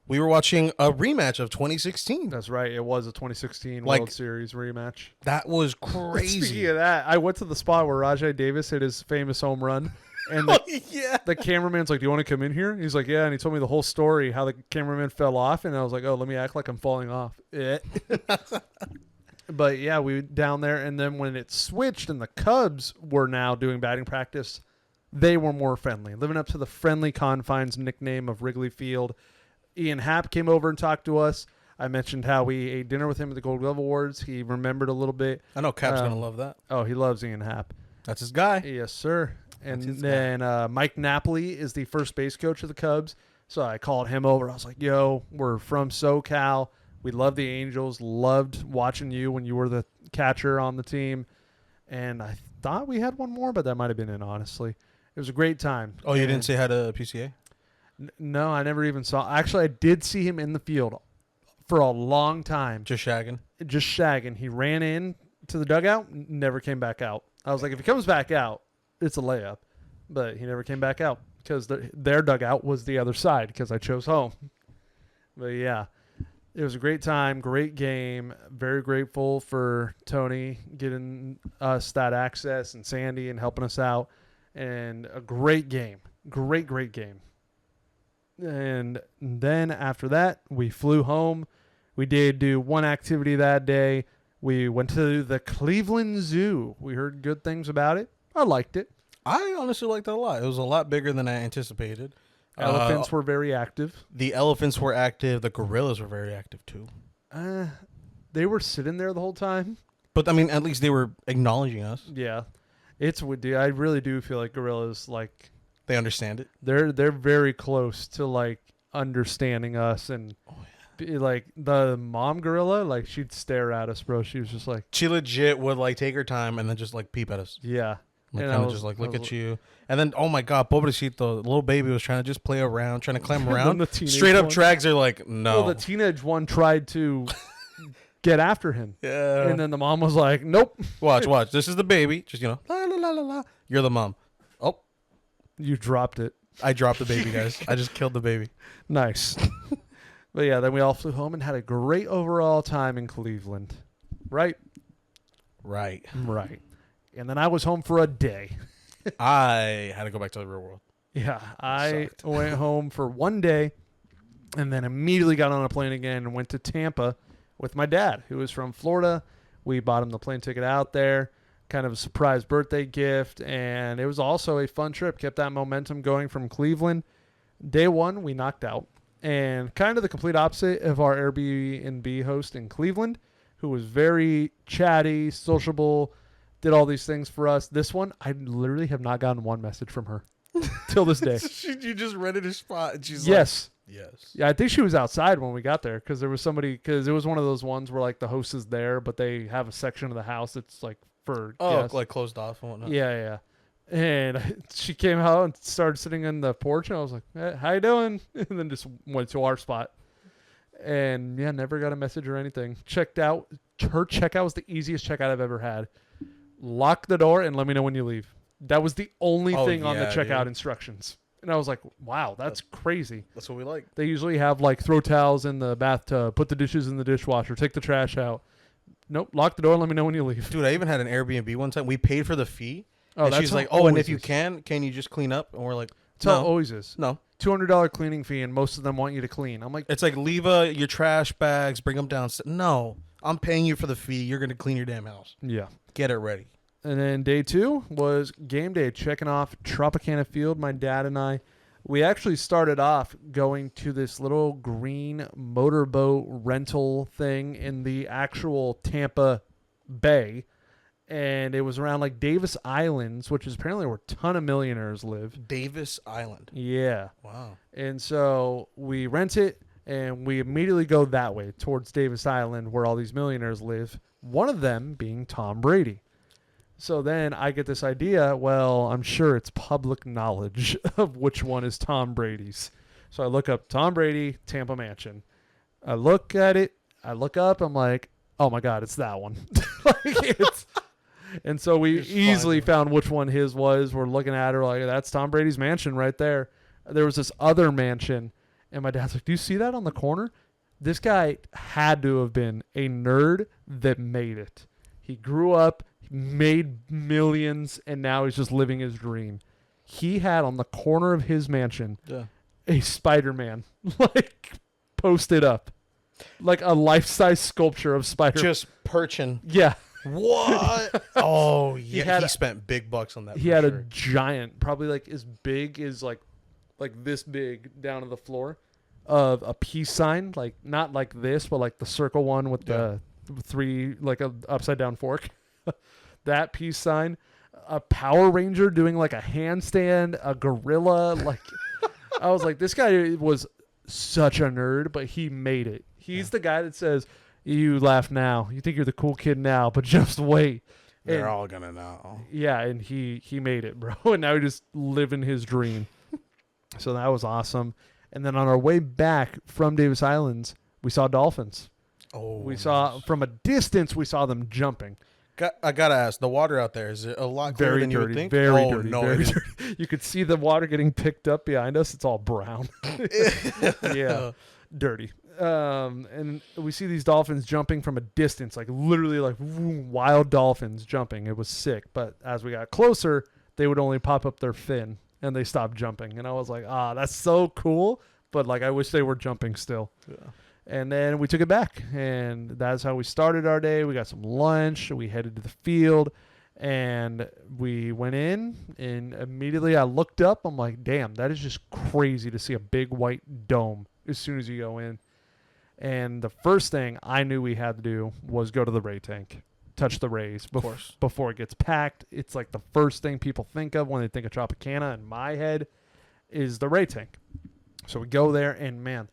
S1: we were watching a rematch of 2016.
S2: That's right. It was a 2016
S1: Like-
S2: World Series rematch.
S1: That was
S2: Speaking
S1: crazy.
S2: of that, I went to the spot where Rajai Davis hit his famous home run. And
S1: Yeah.
S2: the cameraman's like, "Do you want to come in here?" He's like, "Yeah." And he told me the whole story, how the cameraman fell off. And I was like, "Oh, let me act like I'm falling off." But yeah, we went down there. And then when it switched and the Cubs were now doing batting practice, they were more friendly, living up to the friendly confines nickname of Wrigley Field. Ian Happ came over and talked to us. I mentioned how we ate dinner with him at the Gold Glove Awards. He remembered a little bit.
S1: I know Cap's going to love that.
S2: Oh, he loves Ian Happ.
S1: That's his guy.
S2: Yes, sir. And
S1: his
S2: then Mike Napoli is the first base coach of the Cubs. So I called him over. I was like, "Yo, we're from SoCal. We loved the Angels. Loved watching you when you were the catcher on the team. And I thought we had one more, but that might have been it, honestly. It was a great time.
S1: Oh, you
S2: And
S1: didn't say hi to PCA?
S2: No, I never even saw. Actually, I did see him in the field for a long time.
S1: Just shagging?
S2: Just shagging. He ran in to the dugout, never came back out. I was like, if he comes back out, it's a layup. But he never came back out because their dugout was the other side because I chose home. But yeah, it was a great time, great game. Very grateful for Tony getting us that access and Sandy and helping us out. And a great game. Great game. And then after that, we flew home. We did do one activity that day. We went to the Cleveland Zoo. We heard good things about it. I liked it.
S1: I honestly liked it a lot. It was a lot bigger than I anticipated.
S2: Elephants were very active.
S1: The elephants were active. The gorillas were very active too.
S2: They were sitting there the whole time.
S1: But I mean, at least they were acknowledging us.
S2: Yeah. I really do feel like gorillas, like,
S1: They understand it.
S2: they're very close to like understanding us. And like the mom gorilla, like she'd stare at us, bro. She was just like,
S1: She legit would like take her time and then just like peep at us.
S2: yeah.
S1: Like
S2: And
S1: kind
S2: I
S1: of
S2: was-
S1: just like
S2: I
S1: look
S2: was
S1: at you. And then, oh my God, Pobrecito, the little baby was trying to just play around, trying to climb around.
S2: the teenage
S1: Straight up
S2: one-
S1: drags are like, no.
S2: Well, the teenage one tried to get after him.
S1: Yeah.
S2: And then the mom was like, nope.
S1: Watch. This is the baby. Just, la, la, la, la, la. You're the mom. Oh,
S2: You dropped it.
S1: I dropped the baby, guys. I just killed the baby.
S2: Nice. But yeah, then we all flew home and had a great overall time in Cleveland. Right?
S1: Right.
S2: Right. And then I was home for a day.
S1: I had to go back to the real world.
S2: Yeah, I
S1: Sucked.
S2: went home for one day and then immediately got on a plane again and went to Tampa with my dad, who is from Florida. We bought him the plane ticket out there, kind of a surprise birthday gift, and it was also a fun trip. Kept that momentum going from Cleveland. Day one, we knocked out, and kind of the complete opposite of our Airbnb host in Cleveland, who was very chatty, sociable, did all these things for us. This one, I literally have not gotten one message from her till this day.
S1: You just rented a spot and she's
S2: Yes.
S1: like, yes.
S2: Yeah, I think she was outside when we got there because there was somebody, because it was one of those ones where like the host is there, but they have a section of the house that's like for
S1: Oh,
S2: guests.
S1: like closed off and whatnot.
S2: Yeah. And she came out and started sitting in the porch, and I was like, hey, how you doing? And then just went to our spot. And yeah, never got a message or anything. Checked out. Her checkout was the easiest checkout I've ever had. Lock the door and let me know when you leave. That was the only thing on the
S1: yeah,
S2: checkout
S1: dude.
S2: instructions. And I was like, wow, that's crazy.
S1: That's what we like.
S2: They usually have like throw towels in the bathtub, put the dishes in the dishwasher, take the trash out. Nope, lock the door and let me know when you leave.
S1: Dude, I even had an Airbnb one time. We paid for the fee.
S2: Oh,
S1: And
S2: that's
S1: she's
S2: how
S1: like,
S2: it
S1: oh, and
S2: always
S1: if you
S2: is.
S1: can you just clean up? And we're like,
S2: That's how it
S1: no,
S2: always is.
S1: no.
S2: $200 cleaning fee, and most of them want you to clean. I'm like,
S1: It's like, leave your trash bags, bring them down. No, I'm paying you for the fee. You're going to clean your damn house.
S2: yeah.
S1: Get it ready.
S2: And then day 2 was game day, checking off Tropicana Field. My dad and I, we actually started off going to this little green motorboat rental thing in the actual Tampa Bay. And it was around like Davis Islands, which is apparently where a ton of millionaires live.
S1: Davis Island.
S2: Yeah.
S1: Wow.
S2: And so we rent it and we immediately go that way towards Davis Island where all these millionaires live. One of them being Tom Brady. So then I get this idea, well, I'm sure it's public knowledge of which one is Tom Brady's. So I look up Tom Brady, Tampa Mansion. I look at it, I look up, I'm like, oh my God, it's that one. And so we
S1: Just
S2: easily
S1: find it.
S2: found which one his was. We're looking at her like, that's Tom Brady's mansion right there. There was this other mansion, and my dad's like, do you see that on the corner? This guy had to have been a nerd that made it. He grew up, made millions, and now he's just living his dream. He had on the corner of his mansion
S1: Yeah.
S2: a Spider-Man, like, posted up. Like a life-size sculpture of Spider-Man.
S1: Just perching.
S2: Yeah.
S1: What? Oh, yeah.
S2: had
S1: He
S2: a-
S1: spent big bucks on that.
S2: He
S1: for
S2: had a
S1: sure.
S2: giant, probably like as big as like this big down to the floor of a peace sign, like not like this, but like the circle one with the 3, like a upside down fork. That peace sign, a Power Ranger doing like a handstand, a gorilla. Like I was like, this guy was such a nerd, but he made it. He's the guy that says, "You laugh now. You think you're the cool kid now, but just wait."
S1: They're all gonna know.
S2: Yeah, and he made it, bro. And now he's just living his dream. So that was awesome. And then on our way back from Davis Islands, we saw dolphins.
S1: Oh,
S2: We saw from a distance. We saw them jumping.
S1: I gotta ask, the water out there, is it a lot clearer
S2: Very
S1: than you would
S2: dirty.
S1: think?
S2: Very
S1: Oh,
S2: dirty.
S1: no,
S2: Very
S1: it is-
S2: dirty. You could see the water getting picked up behind us. It's all brown. Yeah, dirty. And we see these dolphins jumping from a distance, like literally like wild dolphins jumping. It was sick. But as we got closer, they would only pop up their fin and they stopped jumping. And I was like, that's so cool. But like, I wish they were jumping still.
S1: Yeah.
S2: And then we took it back, and that's how we started our day. We got some lunch. We headed to the field, and we went in, and immediately I looked up. I'm like, damn, that is just crazy to see a big white dome as soon as you go in. And the first thing I knew we had to do was go to the Ray tank, touch the Rays before it gets packed. It's like the first thing people think of when they think of Tropicana in my head is the Ray tank. So we go there, and man,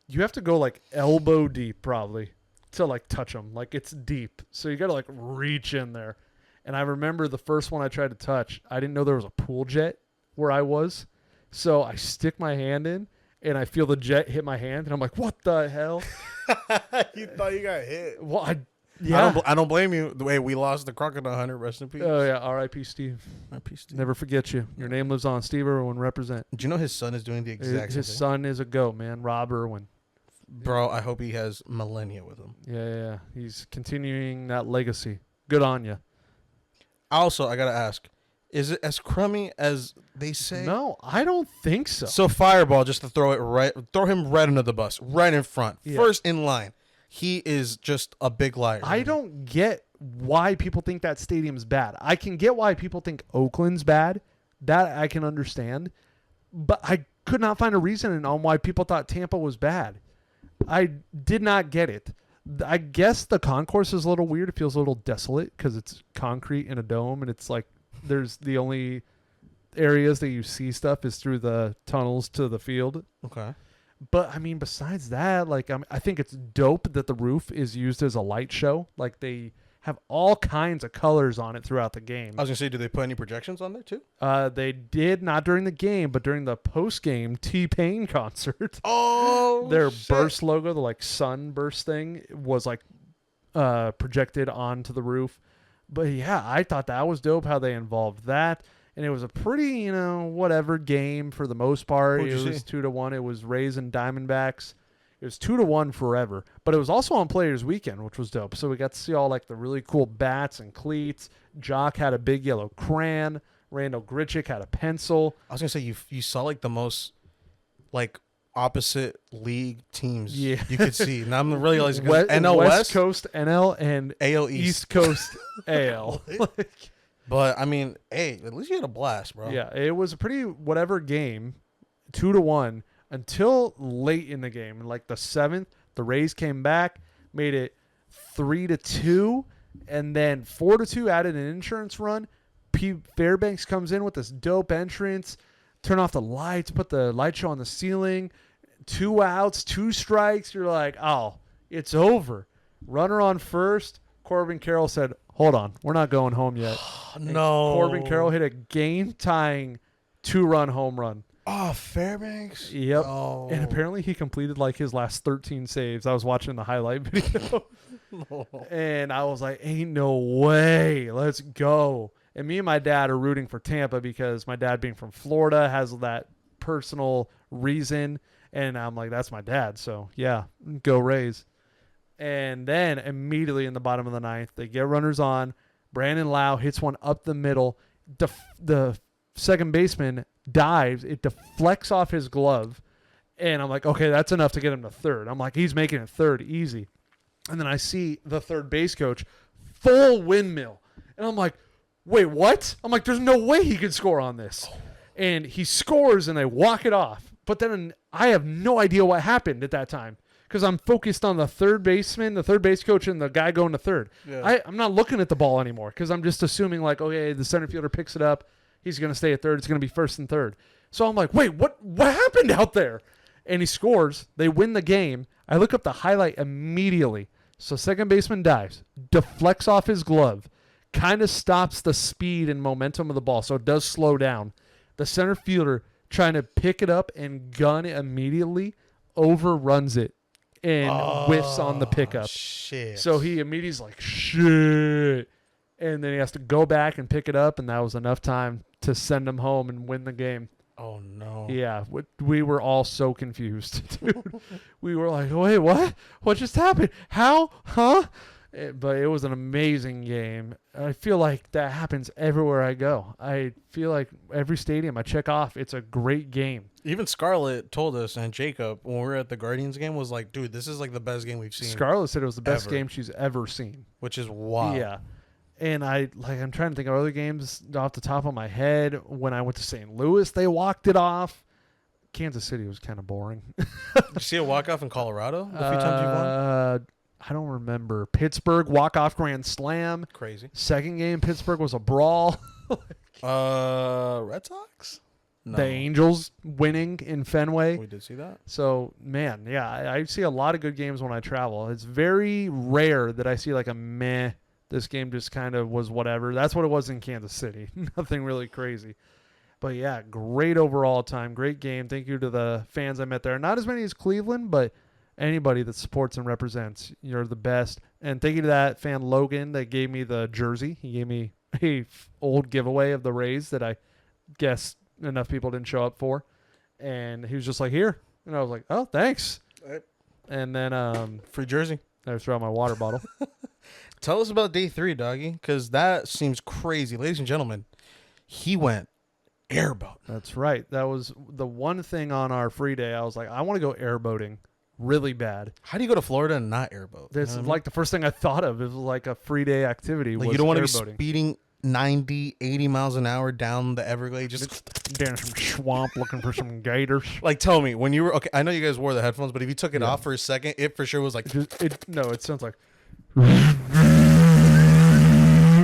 S2: you have to go like elbow deep probably to like touch them. Like it's deep. So you got to like reach in there. And I remember the first one I tried to touch, I didn't know there was a pool jet where I was. So I stick my hand in and I feel the jet hit my hand and I'm like, what the hell?
S1: You thought you got hit.
S2: Well,
S1: I don't blame you. The way we lost the crocodile hunter, rest in peace.
S2: Oh yeah, R.I.P. Steve.
S1: R.I.P. Steve.
S2: Never forget you. Your name lives on. Steve Irwin, represent.
S1: Do you know his son is doing the exact same
S2: His
S1: thing?
S2: son is a goat, man. Rob Irwin.
S1: Bro, I hope he has millennia with him.
S2: Yeah. He's continuing that legacy. Good on you.
S1: Also, I gotta ask, is it as crummy as they say?
S2: No, I don't think so.
S1: So Fireball, just to throw him right under the bus, right in front,
S2: Yeah.
S1: first in line. He is just a big liar.
S2: I don't get why people think that stadium's bad. I can get why people think Oakland's bad. That I can understand. But I could not find a reason on why people thought Tampa was bad. I did not get it. I guess the concourse is a little weird. It feels a little desolate because it's concrete in a dome, and it's like there's the only areas that you see stuff is through the tunnels to the field.
S1: Okay.
S2: But I mean, besides that, like I think it's dope that the roof is used as a light show. Like they have all kinds of colors on it throughout the game.
S1: I was gonna say, do they put any projections on there too?
S2: They did not during the game, but during the post-game T-Pain concert.
S1: Oh,
S2: Their
S1: shit.
S2: burst logo, the like sunburst thing, was like projected onto the roof. But yeah, I thought that was dope how they involved that. And it was a pretty, whatever game for the most part.
S1: Who'd you
S2: It was
S1: see?
S2: 2-1. It was Rays and Diamondbacks. It was 2-1 forever. But it was also on Players Weekend, which was dope. So we got to see all like the really cool bats and cleats. Jock had a big yellow crayon. Randall Grichuk had a pencil.
S1: I was gonna say you saw like the most like opposite league teams you could see. Now I'm really realizing NL
S2: West Coast NL and
S1: AL
S2: East Coast AL.
S1: But I mean, hey, at least you had a blast, bro.
S2: Yeah, it was a pretty whatever game, 2-1 until late in the game. And like the 7th, the Rays came back, made it 3-2, and then 4-2 added an insurance run. Fairbanks comes in with this dope entrance, turn off the lights, put the light show on the ceiling, 2 outs, 2 strikes. You're like, oh, it's over. Runner on first. Corbin Carroll said, hold on, we're not going home yet.
S1: No.
S2: Corbin Carroll hit a game-tying 2-run home run.
S1: Oh, Fairbanks?
S2: Yep.
S1: Oh.
S2: And apparently he completed like his last 13 saves. I was watching the highlight video. And I was like, ain't no way. Let's go. And me and my dad are rooting for Tampa because my dad being from Florida has that personal reason. And I'm like, that's my dad. So, yeah, go Rays. And then immediately in the bottom of the 9th, they get runners on. Brandon Lau hits one up the middle. The second baseman dives. It deflects off his glove. And I'm like, okay, that's enough to get him to third. I'm like, he's making it third easy. And then I see the third base coach, full windmill. And I'm like, wait, what? I'm like, there's no way he could score on this. And he scores and they walk it off. But then I have no idea what happened at that time because I'm focused on the third baseman, the third base coach, and the guy going to third.
S1: Yeah.
S2: I'm not looking at the ball anymore because I'm just assuming like, okay, the center fielder picks it up. He's going to stay at third. It's going to be first and third. So I'm like, wait, what happened out there? And he scores. They win the game. I look up the highlight immediately. So second baseman dives, deflects off his glove, kind of stops the speed and momentum of the ball, so it does slow down. The center fielder trying to pick it up and gun it immediately overruns it and whiffs on the pickup.
S1: Shit.
S2: So he immediately is like, shit. And then he has to go back and pick it up, and that was enough time to send him home and win the game.
S1: Oh, no.
S2: Yeah, we were all so confused, dude. We were like, wait, what? What just happened? How? Huh? But it was an amazing game. I feel like that happens everywhere I go. I feel like every stadium I check off, it's a great game.
S1: Even Scarlett told us, and Jacob, when we were at the Guardians game, was like, dude, this is like the best game we've seen.
S2: Scarlett said it was the best
S1: ever.
S2: game she's ever seen.
S1: Which is wild.
S2: Yeah. And I'm trying to think of other games off the top of my head. When I went to St. Louis, they walked it off. Kansas City was kind of boring.
S1: Did you see a walk-off in Colorado the few times you won?
S2: I don't remember. Pittsburgh walk-off grand slam.
S1: Crazy.
S2: Second game, Pittsburgh was a brawl.
S1: Red Sox? No.
S2: The Angels winning in Fenway.
S1: We did see that.
S2: So, man, yeah, I see a lot of good games when I travel. It's very rare that I see like a meh. This game just kind of was whatever. That's what it was in Kansas City. Nothing really crazy. But, yeah, great overall time. Great game. Thank you to the fans I met there. Not as many as Cleveland, but anybody that supports and represents, you're the best. And thank you to that fan, Logan, that gave me the jersey. He gave me a old giveaway of the Rays that I guess enough people didn't show up for. And he was just like, here. And I was like, oh, thanks.
S1: Right.
S2: And then
S1: Free jersey.
S2: I threw out my water bottle.
S1: Tell us about day 3, doggy, because that seems crazy. Ladies and gentlemen, he went airboat.
S2: That's right. That was the one thing on our free day. I was like, I want to go airboating really bad.
S1: How do you go to Florida and not airboat?
S2: This is like the first thing I thought of. It was like a free day activity.
S1: Like
S2: was
S1: you don't want to
S2: airboating.
S1: be speeding 90, 80 miles an hour down the Everglades. Just
S2: down some swamp looking for some gators.
S1: like, tell me, when you were, okay, I know you guys wore the headphones, but if you took it off for a second, it for sure was like,
S2: it sounds like,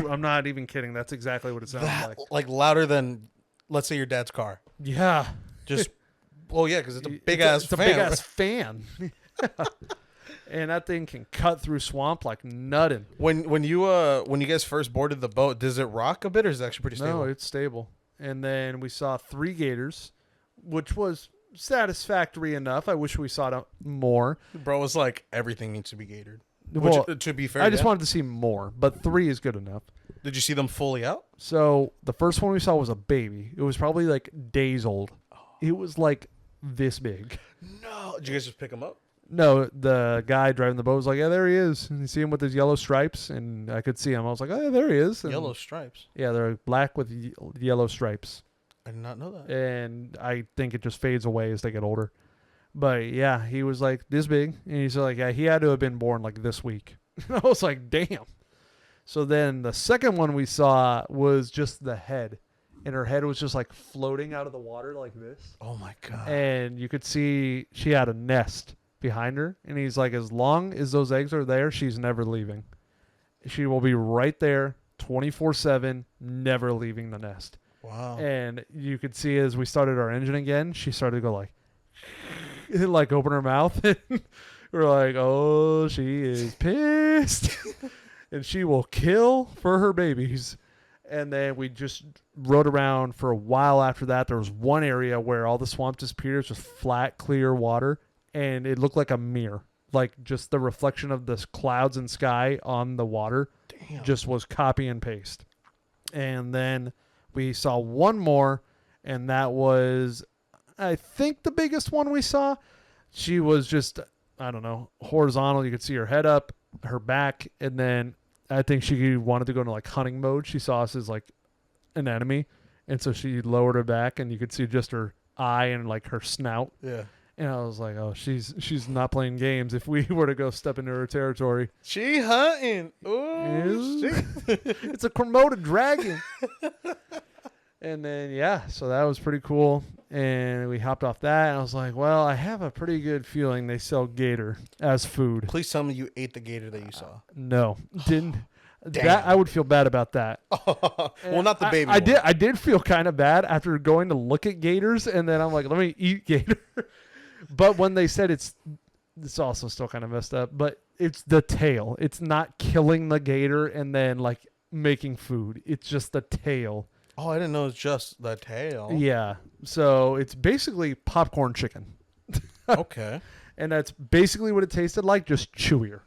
S2: I'm not even kidding. That's exactly what it sounds
S1: like louder than, let's say, your dad's car.
S2: Yeah.
S1: Just, oh yeah, because it's a big ass fan.
S2: It's a big ass fan. And that thing can cut through swamp like nutting.
S1: When you guys first boarded the boat, does it rock a bit, or is it actually pretty stable?
S2: No, it's stable. And then we saw 3 gators, which was satisfactory enough. I wish we saw more.
S1: Bro was like, everything needs to be gated.
S2: Well,
S1: Which, to be fair,
S2: I just wanted to see more, but 3 is good enough.
S1: Did you see them fully out?
S2: So the first one we saw was a baby. It was probably like days old. It was like this big.
S1: No. Did you guys just pick them up?
S2: No, the guy driving the boat was like, yeah, there he is. And you see him with his yellow stripes, and I could see him. I was like, oh, yeah, there he is. And
S1: Yellow stripes.
S2: yeah, they're black with yellow stripes.
S1: I did not know that.
S2: And I think it just fades away as they get older. But yeah, he was like this big. And he's like, yeah, he had to have been born like this week. I was like, damn. So then the second one we saw was just the head. And her head was just like floating out of the water like this.
S1: Oh my God.
S2: And you could see she had a nest behind her. And he's like, as long as those eggs are there, she's never leaving. She will be right there 24/7, never leaving the nest.
S1: Wow.
S2: And you could see as we started our engine again, she started to go like open her mouth. We're like, oh, she is pissed. And she will kill for her babies. And then we just rode around for a while after that. There was one area where all the swamp disappeared. It was just flat, clear water. And it looked like a mirror. Like just the reflection of the clouds and sky on the water.
S1: Damn.
S2: Just was copy and paste. And then we saw one more. And that was, I think, the biggest one we saw. She was just, I don't know, horizontal. You could see her head up, her back, and then I think she wanted to go into like hunting mode. She saw us as like an enemy, and so she lowered her back, and you could see just her eye and like her snout.
S1: Yeah.
S2: And I was like, oh, she's not playing games. If we were to go step into her territory,
S1: She hunting. Ooh, shit.
S2: it's a Komodo dragon. And then yeah, so that was pretty cool. And we hopped off that, and I was like, well, I have a pretty good feeling they sell gator as food.
S1: Please tell me you ate the gator that you saw.
S2: No, didn't.
S1: Damn.
S2: That I would feel bad about that.
S1: Well, not the baby.
S2: I did feel kind of bad after going to look at gators, and then I'm like, let me eat gator. But when they said it's it's also still kind of messed up, but it's the tail. It's not killing the gator and then like making food. It's just the tail.
S1: Oh, I didn't know it's just the tail.
S2: Yeah. So it's basically popcorn chicken.
S1: Okay.
S2: And that's basically what it tasted like, just chewier.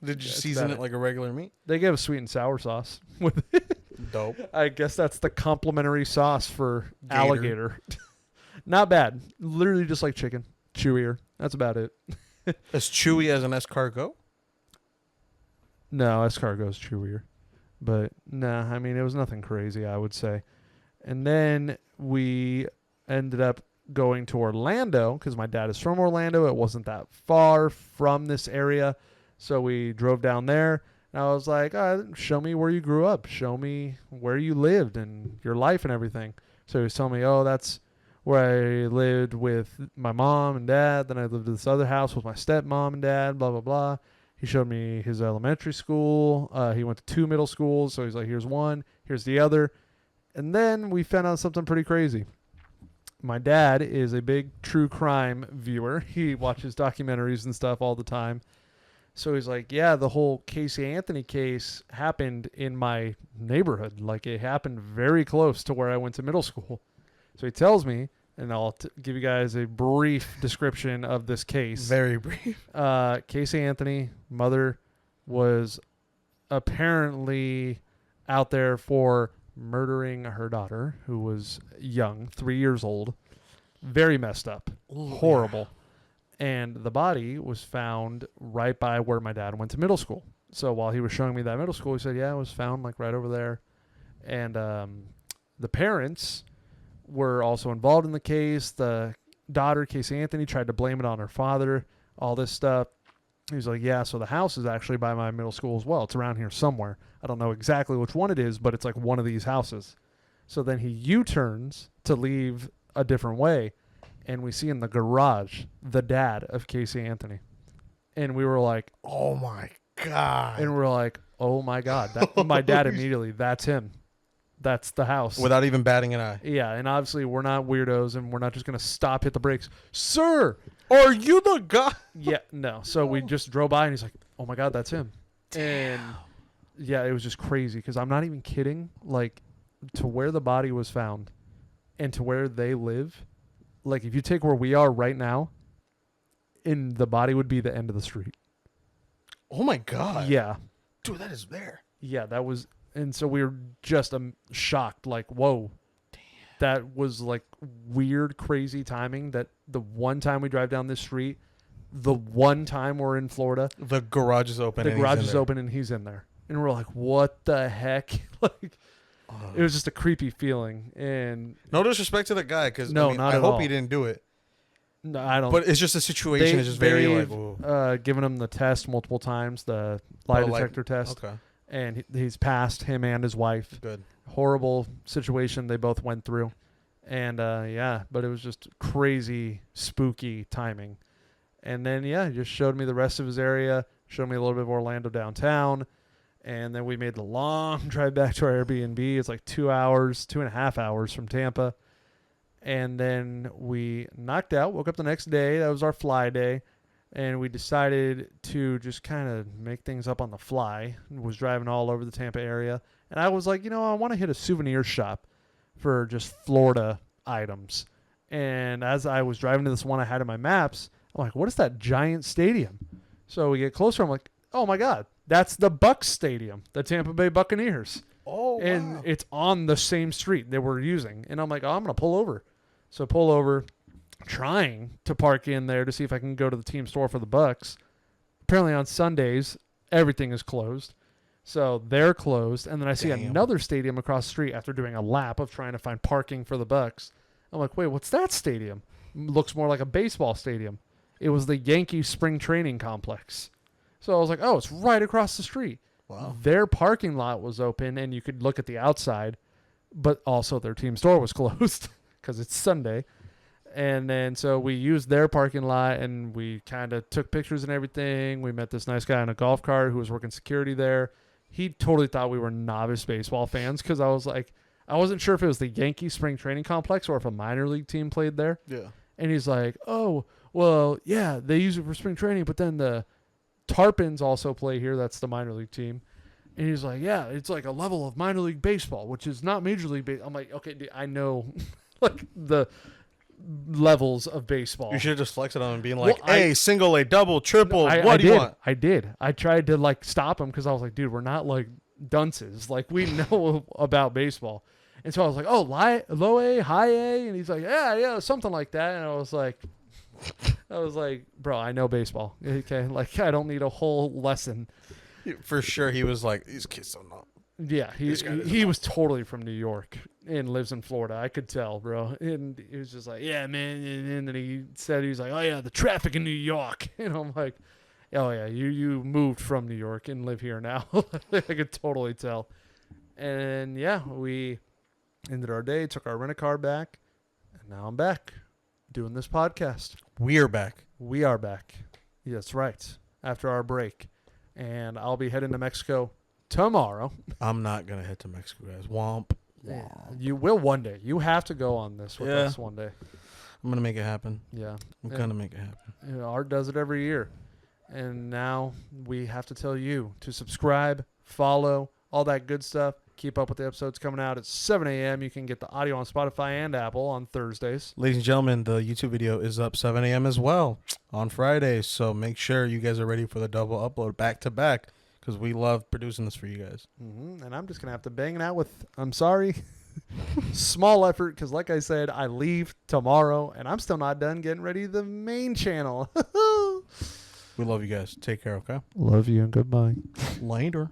S1: Did you
S2: That's
S1: season
S2: about
S1: it like a regular meat?
S2: They gave a sweet and sour sauce with it.
S1: Dope.
S2: I guess that's the complimentary sauce for
S1: Gator.
S2: alligator. Not bad. Literally just like chicken. Chewier. That's about it.
S1: As chewy as an escargot?
S2: No, escargot's chewier. But nah, I mean, it was nothing crazy, I would say. And then we ended up going to Orlando because my dad is from Orlando. It wasn't that far from this area. So we drove down there. And I was like, show me where you grew up. Show me where you lived and your life and everything. So he was telling me, that's where I lived with my mom and dad. Then I lived in this other house with my stepmom and dad, blah, blah, blah. He showed me his elementary school. He went to 2 middle schools. So he's like, here's one, here's the other. And then we found out something pretty crazy. My dad is a big true crime viewer. He watches documentaries and stuff all the time. So he's like, yeah, the whole Casey Anthony case happened in my neighborhood. Like, it happened very close to where I went to middle school. So he tells me, and I'll give you guys a brief description of this case.
S1: Very brief.
S2: Casey Anthony, mother, was apparently out there for murdering her daughter, who was young, 3 years old. Very messed up.
S1: Ooh,
S2: horrible.
S1: Yeah.
S2: And the body was found right by where my dad went to middle school. So while he was showing me that middle school, he said, yeah, it was found like right over there. And the parents were also involved in the case. The daughter, Casey Anthony, tried to blame it on her father, all this stuff. He was like, yeah, so the house is actually by my middle school as well. It's around here somewhere. I don't know exactly which one it is, but it's like one of these houses. So then he U-turns to leave a different way. And we see in the garage the dad of Casey Anthony. And we were like,
S1: oh my God.
S2: And we're like, oh my God. My dad immediately, that's him. That's the house.
S1: Without even batting an eye.
S2: Yeah, and obviously we're not weirdos and we're not just going to stop, hit the brakes. Sir, are you the guy? Yeah, no. So we just drove by and he's like, oh my God, that's him.
S1: Damn.
S2: And yeah, it was just crazy because I'm not even kidding. Like, to where the body was found and to where they live, like if you take where we are right now, and the body would be the end of the street.
S1: Oh my God.
S2: Yeah.
S1: Dude, that is there.
S2: Yeah, that was, and so we were just shocked, like, whoa. Damn. That was like weird, crazy timing that the one time we drive down this street, the one time we're in Florida,
S1: the garage is open.
S2: The garage is open and he's in there. And we're like, what the heck? Like, it was just a creepy feeling. And
S1: no disrespect to the guy, because
S2: no,
S1: I hope he didn't do it.
S2: No, I don't.
S1: But it's just a situation. It's just very like, whoa.
S2: Given him the test multiple times, the lie detector test.
S1: Okay.
S2: And he's passed, him and his wife.
S1: Good.
S2: Horrible situation they both went through. And yeah, but it was just crazy, spooky timing. And then, yeah, he just showed me the rest of his area, showed me a little bit of Orlando downtown. And then we made the long drive back to our Airbnb. It's like 2.5 hours from Tampa. And then we knocked out, woke up the next day. That was our fly day. And we decided to just kind of make things up on the fly. Was driving all over the Tampa area. And I was like, I want to hit a souvenir shop for just Florida items. And as I was driving to this one I had in my maps, I'm like, what is that giant stadium? So we get closer. I'm like, oh my God, that's the Bucs Stadium, the Tampa Bay Buccaneers.
S1: Oh,
S2: and
S1: wow.
S2: It's on the same street they were using. And I'm like, I'm going to pull over. So pull over, trying to park in there to see if I can go to the team store for the Bucs. Apparently on Sundays, everything is closed. So they're closed. And then I see another stadium across the street after doing a lap of trying to find parking for the Bucs. I'm like, wait, what's that stadium? Looks more like a baseball stadium. It was the Yankees spring training complex. So I was like, oh, it's right across the street.
S1: Wow.
S2: Their parking lot was open and you could look at the outside, but also their team store was closed because it's Sunday. And then so we used their parking lot and we kind of took pictures and everything. We met this nice guy in a golf cart who was working security there. He totally thought we were novice baseball fans because I was like, I wasn't sure if it was the Yankee spring training complex or if a minor league team played there.
S1: Yeah.
S2: And he's like, oh, well, yeah, they use it for spring training, but then the Tarpons also play here. That's the minor league team. And he's like, yeah, it's like a level of minor league baseball, which is not major league baseball. I'm like, okay, dude, I know like the levels of baseball.
S1: You should have just flexed it on him and being like,
S2: Well,
S1: hey, single A, double, triple,
S2: I
S1: what do you want?
S2: I did. I tried to like stop him because I was like, dude, we're not like dunces. Like we know about baseball. And so I was like, oh, low A, high A. And he's like, yeah, something like that. And I was like, bro, I know baseball. Okay. Like I don't need a whole lesson.
S1: For sure, he was like, these kids don't know.
S2: Yeah, he was totally from New York and lives in Florida. I could tell, bro. And he was just like, yeah, man. And then he was like, oh, yeah, the traffic in New York. And I'm like, oh, yeah, you moved from New York and live here now. I could totally tell. And, yeah, we ended our day, took our rent-a-car back, and now I'm back doing this podcast.
S1: We're back.
S2: We are back. Yeah, that's right. After our break. And I'll be heading to Mexico tomorrow.
S1: I'm not going to head to Mexico, guys. Womp.
S2: Yeah, you will one day. You have to go on this with us one day.
S1: I'm going to make it happen.
S2: Yeah.
S1: I'm going to make it happen.
S2: You know, Art does it every year. And now we have to tell you to subscribe, follow, all that good stuff. Keep up with the episodes coming out at 7 a.m. You can get the audio on Spotify and Apple on Thursdays.
S1: Ladies and gentlemen, the YouTube video is up 7 a.m. as well on Fridays. So make sure you guys are ready for the double upload back to back because we love producing this for you guys.
S2: Mm-hmm. And I'm just going to have to bang it out with, I'm sorry, small effort because like I said, I leave tomorrow and I'm still not done getting ready the main channel.
S1: We love you guys. Take care, okay?
S2: Love you and goodbye.
S1: Later.